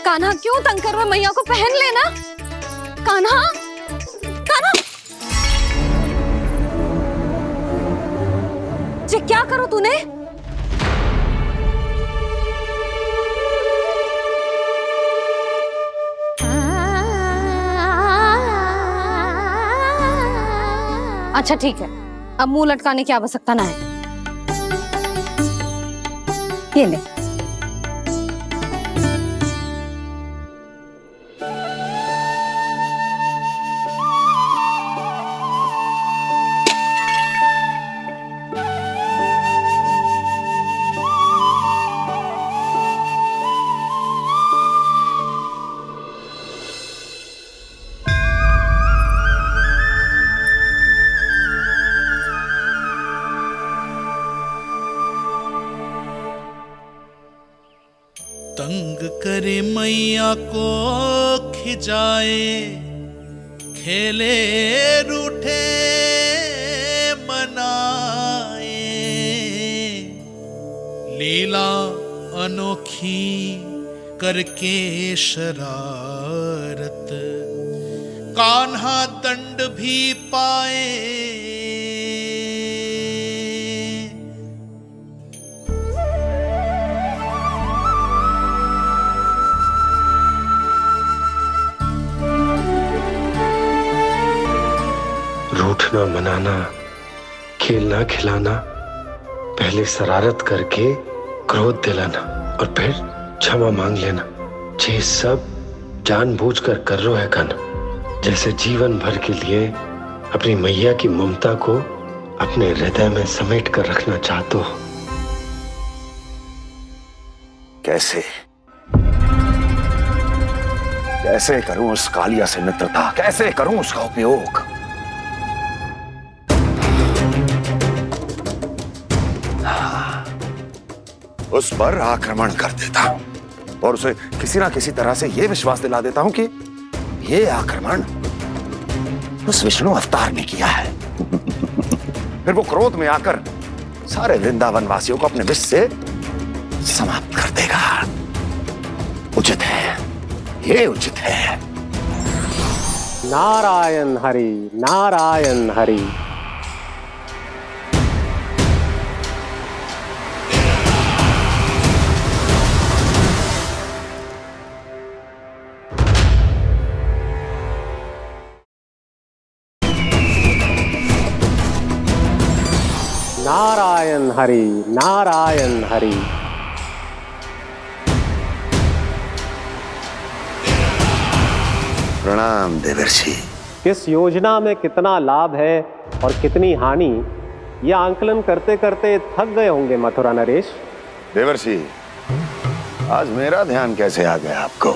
कान्हा क्यों तंग कर रहा है? मैया को पहन लेना। कान्हा, कान्हा, ये क्या करो तूने? अच्छा ठीक है, अब मुंह लटकाने की आवश्यकता ना है। ये ले। तंग करे मैया को खिजाए, खेले रूठे मनाए, लीला अनोखी करके शरारत, कान्हा दंड भी पाए। रूठना मनाना, खेलना खिलाना, पहले शरारत करके क्रोध दिलाना और फिर क्षमा मांग लेना, ये सब जानबूझकर कर रहे है कान्हा। जैसे जीवन भर के लिए अपनी मैया की ममता को अपने हृदय में समेट कर रखना चाहते हो। कैसे कैसे करूं उस कालिया से मित्रता, कैसे करूं उसका उपयोग? उस पर आक्रमण कर देता हूं और उसे किसी ना किसी तरह से यह विश्वास दिला देता हूं कि यह आक्रमण उस विष्णु अवतार ने किया है। फिर वो क्रोध में आकर सारे वृंदावन वासियों को अपने विष से समाप्त कर देगा। उचित है, ये उचित है। नारायण हरि, नारायण हरि। नारायण हरि, नारायण हरि। प्रणाम देवर्षि। किस योजना में कितना लाभ है और कितनी हानि, यह आंकलन करते करते थक गए होंगे मथुरा नरेश। देवर्षि, आज मेरा ध्यान कैसे आ गया आपको?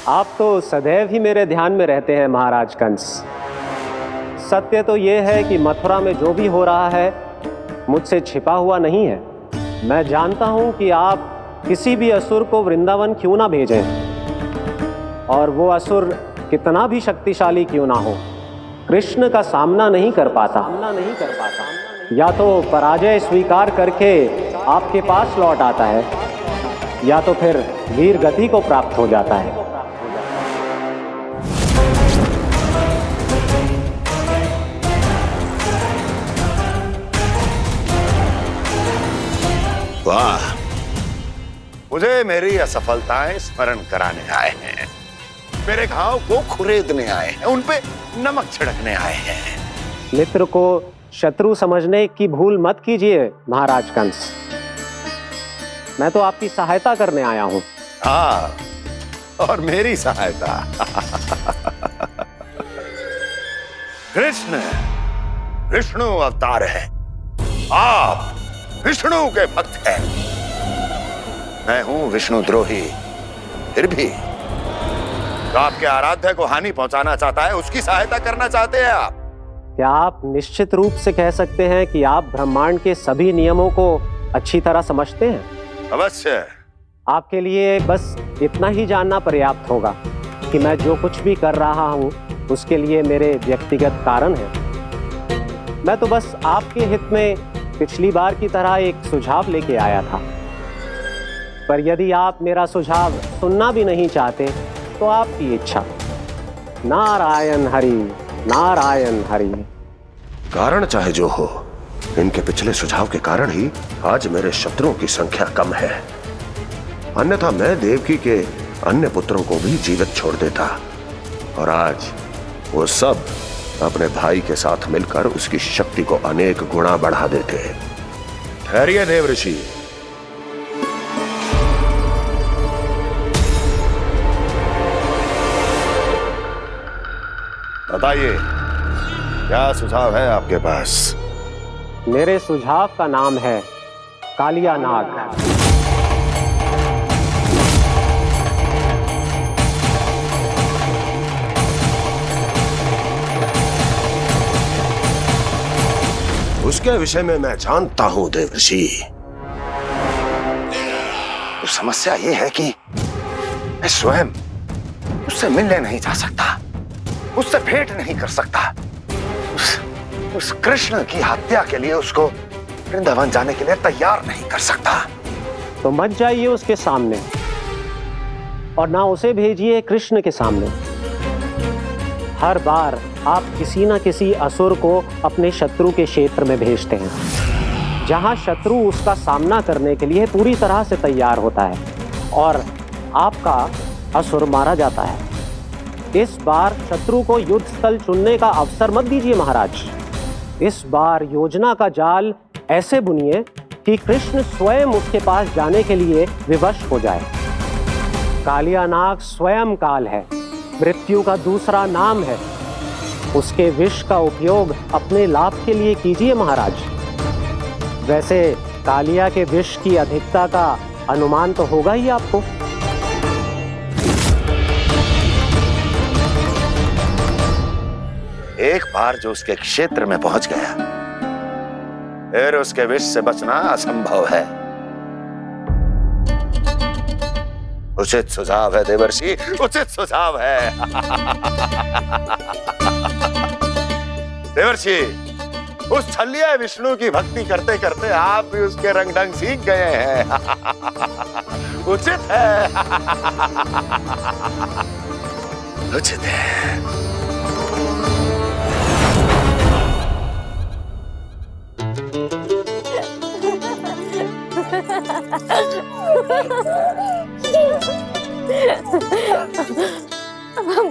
आप तो सदैव ही मेरे ध्यान में रहते हैं महाराज कंस। सत्य तो यह है कि मथुरा में जो भी हो रहा है मुझसे छिपा हुआ नहीं है। मैं जानता हूं कि आप किसी भी असुर को वृंदावन क्यों ना भेजें, और वो असुर कितना भी शक्तिशाली क्यों ना हो, कृष्ण का सामना नहीं कर पाता। या तो पराजय स्वीकार करके आपके पास लौट आता है, या तो फिर वीर गति को प्राप्त हो जाता है। वाह, मुझे मेरी असफलताएं स्मरण कराने आए हैं, मेरे घाव को खुरेदने आए हैं, उन पे नमक छिड़कने आए हैं। मित्र को शत्रु समझने की भूल मत कीजिए महाराज कंस। मैं तो आपकी सहायता करने आया हूं। हाँ, और मेरी सहायता। कृष्ण विष्णु अवतार है, आप विष्णु के भक्त हैं। मैं हूं विष्णु द्रोही, फिर भी तो आपके आराध्य को हानि पहुंचाना चाहता है, उसकी सहायता करना चाहते हैं आप। क्या आप निश्चित रूप से कह सकते हैं कि आप ब्रह्मांड के सभी नियमों को अच्छी तरह समझते हैं? अवश्य। आपके लिए बस इतना ही जानना पर्याप्त होगा कि मैं जो कुछ भी कर रहा हूं उसके लिए मेरे व्यक्तिगत कारण हैं। मैं तो बस आपके हित में पिछली बार की तरह एक सुझाव लेके आया था, पर यदि आप मेरा सुझाव सुनना भी नहीं चाहते तो आपकी इच्छा। नारायण हरि, नारायण हरि। कारण चाहे जो हो, इनके पिछले सुझाव के कारण ही आज मेरे शत्रुओं की संख्या कम है, अन्यथा मैं देवकी के अन्य पुत्रों को भी जीवित छोड़ देता, और आज वो सब अपने भाई के साथ मिलकर उसकी शक्ति को अनेक गुना बढ़ा देते। ठहरिए देवऋषि, बताइए क्या सुझाव है आपके पास? मेरे सुझाव का नाम है कालिया नाग। उसके विषय में मैं जानता हूं देवर्षि। तो समस्या यह है कि मैं स्वयं उससे मिलने नहीं जा सकता, उससे भेंट नहीं कर सकता। उस कृष्ण की हत्या के लिए उसको वृंदावन जाने के लिए तैयार नहीं कर सकता। तो मत जाइए उसके सामने, और ना उसे भेजिए कृष्ण के सामने। हर बार आप किसी न किसी असुर को अपने शत्रु के क्षेत्र में भेजते हैं, जहां शत्रु उसका सामना करने के लिए पूरी तरह से तैयार होता है और आपका असुर मारा जाता है। इस बार शत्रु को युद्ध स्थल चुनने का अवसर मत दीजिए महाराज। इस बार योजना का जाल ऐसे बुनिए कि कृष्ण स्वयं उसके पास जाने के लिए विवश हो जाए। कालिया नाग स्वयं काल है, मृत्यु का दूसरा नाम है। उसके विष का उपयोग अपने लाभ के लिए कीजिए महाराज। वैसे कालिया के विष की अधिकता का अनुमान तो होगा ही आपको। एक बार जो उसके क्षेत्र में पहुंच गया, फिर उसके विष से बचना असंभव है। उचित सुझाव है देवर्षि, उचित सुझाव है। देवर्षि, उस छलिया विष्णु की भक्ति करते करते आप भी उसके रंग ढंग सीख गए हैं। उचित है। उचित है।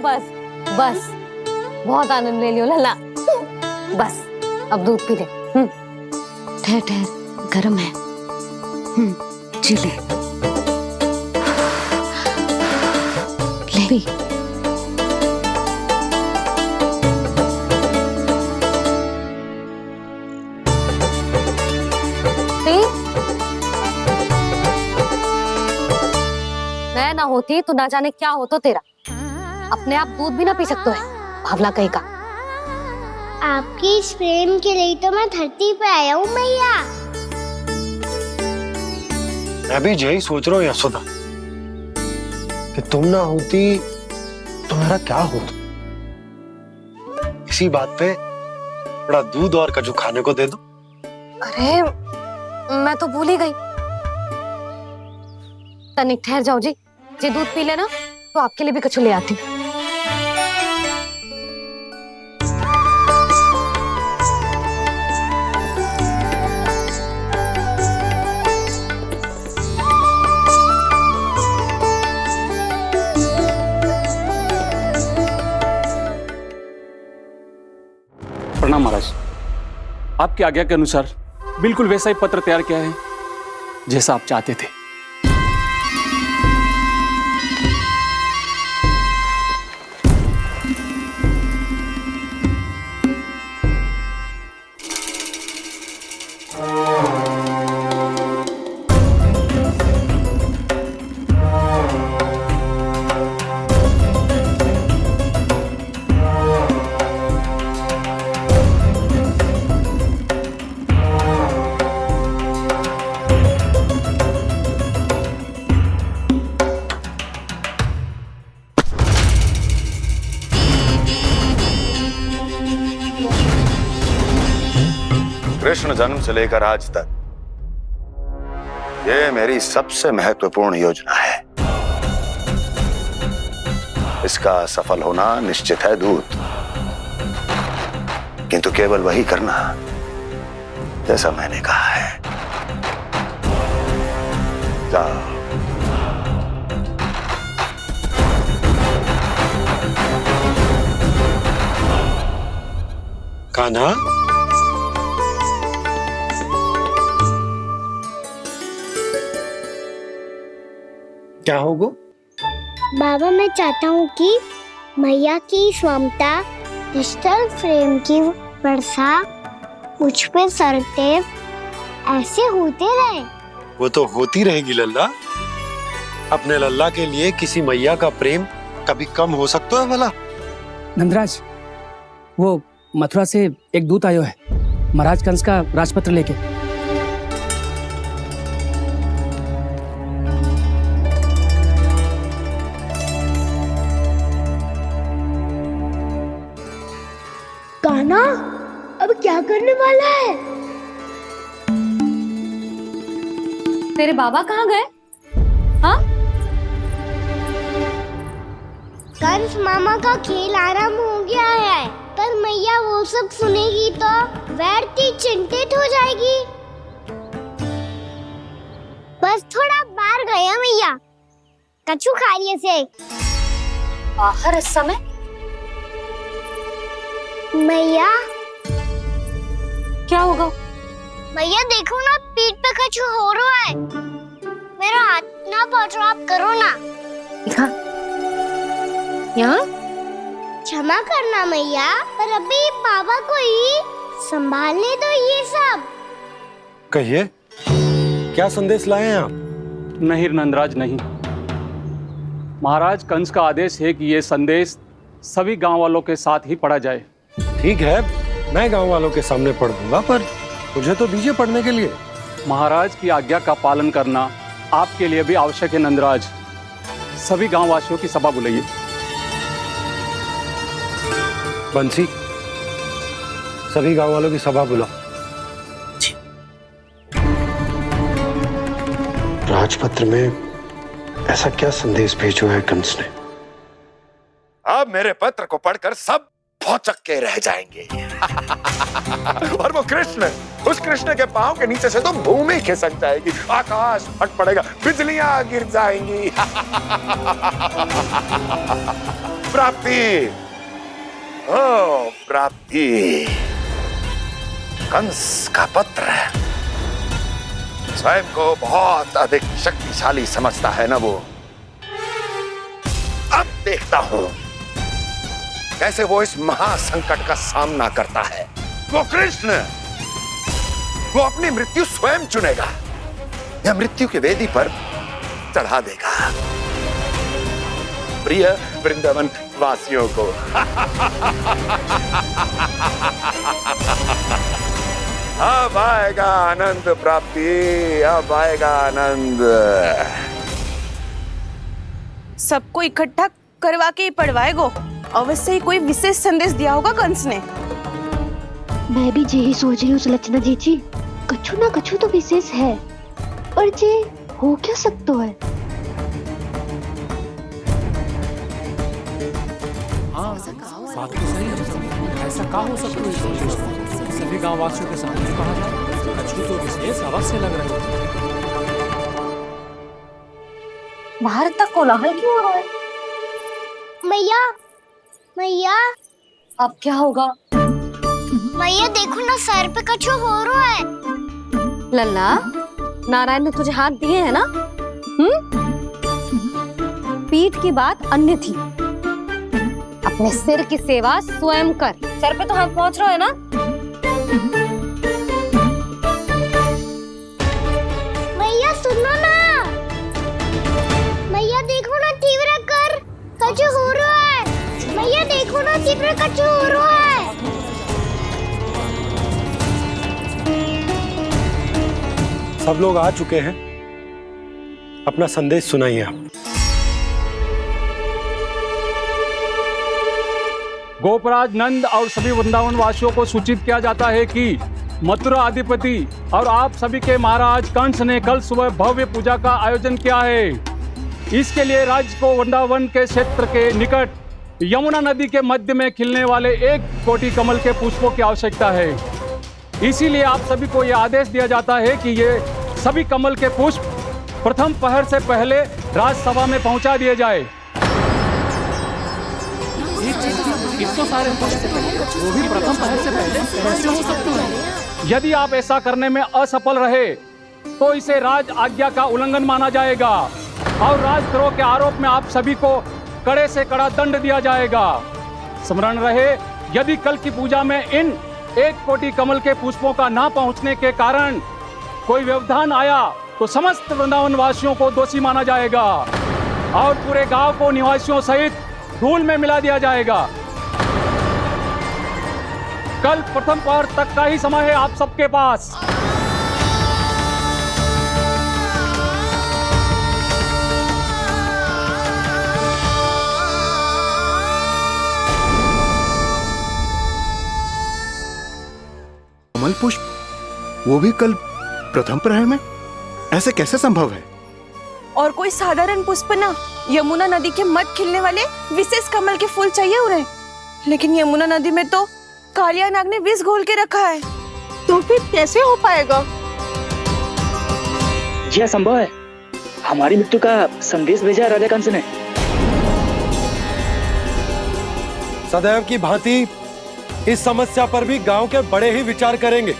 बस बस बहुत आनंद ले लियो लल्ला। बस अब दूध पी ले। ठहर ठहर, गर्म है। जी ले पी। मैं ना होती तो ना जाने क्या हो तो तेरा। अपने आप दूध भी ना पी सकते है भावला कहीं का। आपकी इस प्रेम के लिए तो मैं धरती पे आया हूँ मैया। मैं भी यही सोच रहा हूँ यशोदा कि तुम ना होती तो मेरा क्या होता। इसी बात पे थोड़ा दूध और कजू खाने को दे दो। अरे मैं तो भूल ही गई। तनिक ठहर जाओ जी दूध पी लेना तो आपके लिए भी कछु ले आती। प्रणाम महाराज। आपकी आज्ञा के अनुसार बिल्कुल वैसा ही पत्र तैयार किया है जैसा आप चाहते थे। कृष्ण जन्म से लेकर आज तक ये मेरी सबसे महत्वपूर्ण योजना है। इसका सफल होना निश्चित है दूत, किंतु केवल वही करना जैसा मैंने कहा है। जाओ। कान्हा, क्या होगा? बाबा मैं चाहता हूँ कि मैया की ममता क्रिस्टल फ्रेम की वर्षा मुझ पे सरतेव ऐसे होते रहे। वो तो होती रहेगी लल्ला। अपने लल्ला के लिए किसी मैया का प्रेम कभी कम हो सकता है भला? नंदराज, वो मथुरा से एक दूत आयो है महाराज कंस का राजपत्र लेके। कान्हा अब क्या करने वाला है? तेरे बाबा कहाँ गए? हाँ? कंस मामा का खेल आरंभ हो गया है, पर मैया वो सब सुनेगी तो व्यर्थ चिंतित हो जाएगी। बस थोड़ा बाहर गया मैया, कछु खा लिया से। बाहर इस समय? मैया क्या होगा? मैया देखो ना, पीठ पे कछु हो रहा है। मेरा हाथ ना पकड़ो, आप करो ना। यहाँ? क्षमा करना मैया, पर अभी बाबा को ही संभालने दो ये सब। कहिए, क्या संदेश लाए हैं आप? नहीं नंदराज नहीं। महाराज कंस का आदेश है कि ये संदेश सभी गांव वालों के साथ ही पढ़ा जाए। ठीक है, मैं गांव वालों के सामने पढ़ दूंगा, पर मुझे तो दीजिए पढ़ने के लिए। महाराज की आज्ञा का पालन करना आपके लिए भी आवश्यक है नंदराज। सभी गांव वासियों की सभा बुलाइए। बंसी, सभी गांव वालों की सभा बुलाओ। राजपत्र में ऐसा क्या संदेश भेजो है कंस ने? अब मेरे पत्र को पढ़कर सब भौचक के रह जाएंगे। और वो कृष्ण, उस कृष्ण के पांव के नीचे से तो भूमि खिसक जाएगी, आकाश फट पड़ेगा, बिजलियां गिर जाएंगी। प्राप्ति, ओ प्राप्ति, कंस का पत्र स्वयं को बहुत अधिक शक्तिशाली समझता है ना वो। अब देखता हूं कैसे वो इस महासंकट का सामना करता है। वो कृष्ण, वो अपनी मृत्यु स्वयं चुनेगा या मृत्यु की वेदी पर चढ़ा देगा प्रिय वृंदावन वासियों को। अब आएगा आनंद प्राप्ति, अब आएगा आनंद। सबको इकट्ठा करवा के ही पढ़वाएगो। अवश्य ही कोई विशेष संदेश दिया होगा कंस ने। मैं भी यही सोच रही हूँ सुलक्षणा जी, कछु ना कछु तो विशेष है, पर जे हो क्या सकता है? हाँ, बात तो सही है। ऐसा क्या हो सकता है? सभी गांव वासियों के सामने कहा जाए, कछु तो विशेष अवश्य लग रहे हैं। बाहर तक कोलाहल क्यों हो रहा है? मैया, मैया, अब क्या होगा? मैया देखो ना, सर पे कछु हो रहा है। लल्ला, नारायण ने तुझे हाथ दिए हैं ना? पीठ की बात अन्य थी। अपने सिर की सेवा स्वयं कर। सर पे तो हाथ पहुंच रहा है ना? मैया सुनो ना, मैया देखो ना, तीव्र कर कछु हो रहा है। मैया देखो ना, तीव्र कछु हो रहा है। सब लोग आ चुके हैं, अपना संदेश सुनाइए आप। गोपराज नंद और सभी वृंदावन वासियों को सूचित किया जाता है कि मथुरा अधिपति और आप सभी के महाराज कंस ने कल सुबह भव्य पूजा का आयोजन किया है। इसके लिए राज्य को वृंदावन के क्षेत्र के निकट यमुना नदी के मध्य में खिलने वाले 1 कोटि कमल के पुष्पों की आवश्यकता है। इसीलिए आप सभी को यह आदेश दिया जाता है कि ये सभी कमल के पुष्प प्रथम पहर से पहले राजसभा में पहुंचा दिए जाए। सारे वो भी प्रथम पहर से पहले कैसे हो सकते हैं? यदि आप ऐसा करने में असफल रहे तो इसे राज आज्ञा का उल्लंघन माना जाएगा और राजद्रोह के आरोप में आप सभी को कड़े से कड़ा दंड दिया जाएगा। स्मरण रहे, यदि कल की पूजा में इन 1 कोटि कमल के पुष्पों का ना पहुंचने के कारण कोई व्यवधान आया तो समस्त वृंदावन वासियों को दोषी माना जाएगा और पूरे गांव को निवासियों सहित धूल में मिला दिया जाएगा। कल प्रथम पहर तक का ही समय है आप सबके पास। कमल पुष्प, वो भी कल प्रथम प्रहर में? ऐसे कैसे संभव है? और कोई साधारण पुष्प ना, यमुना नदी के मध्य खिलने वाले विशेष कमल के फूल चाहिए उन्हें। लेकिन यमुना नदी में तो कालिया नाग ने विष घोल के रखा है, तो फिर कैसे हो पाएगा? यह संभव है। हमारी मृत्यु का संदेश भेजा राजा कंस ने। सदैव की भांति इस समस्या पर भी गांव के बड़े ही विचार करेंगे।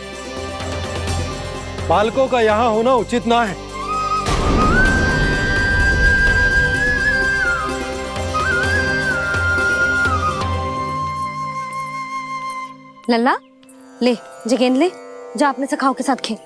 बालकों का यहाँ होना उचित ना है। लल्ला, ले जे गेंद ले, जा अपने सखाओं के साथ खेल।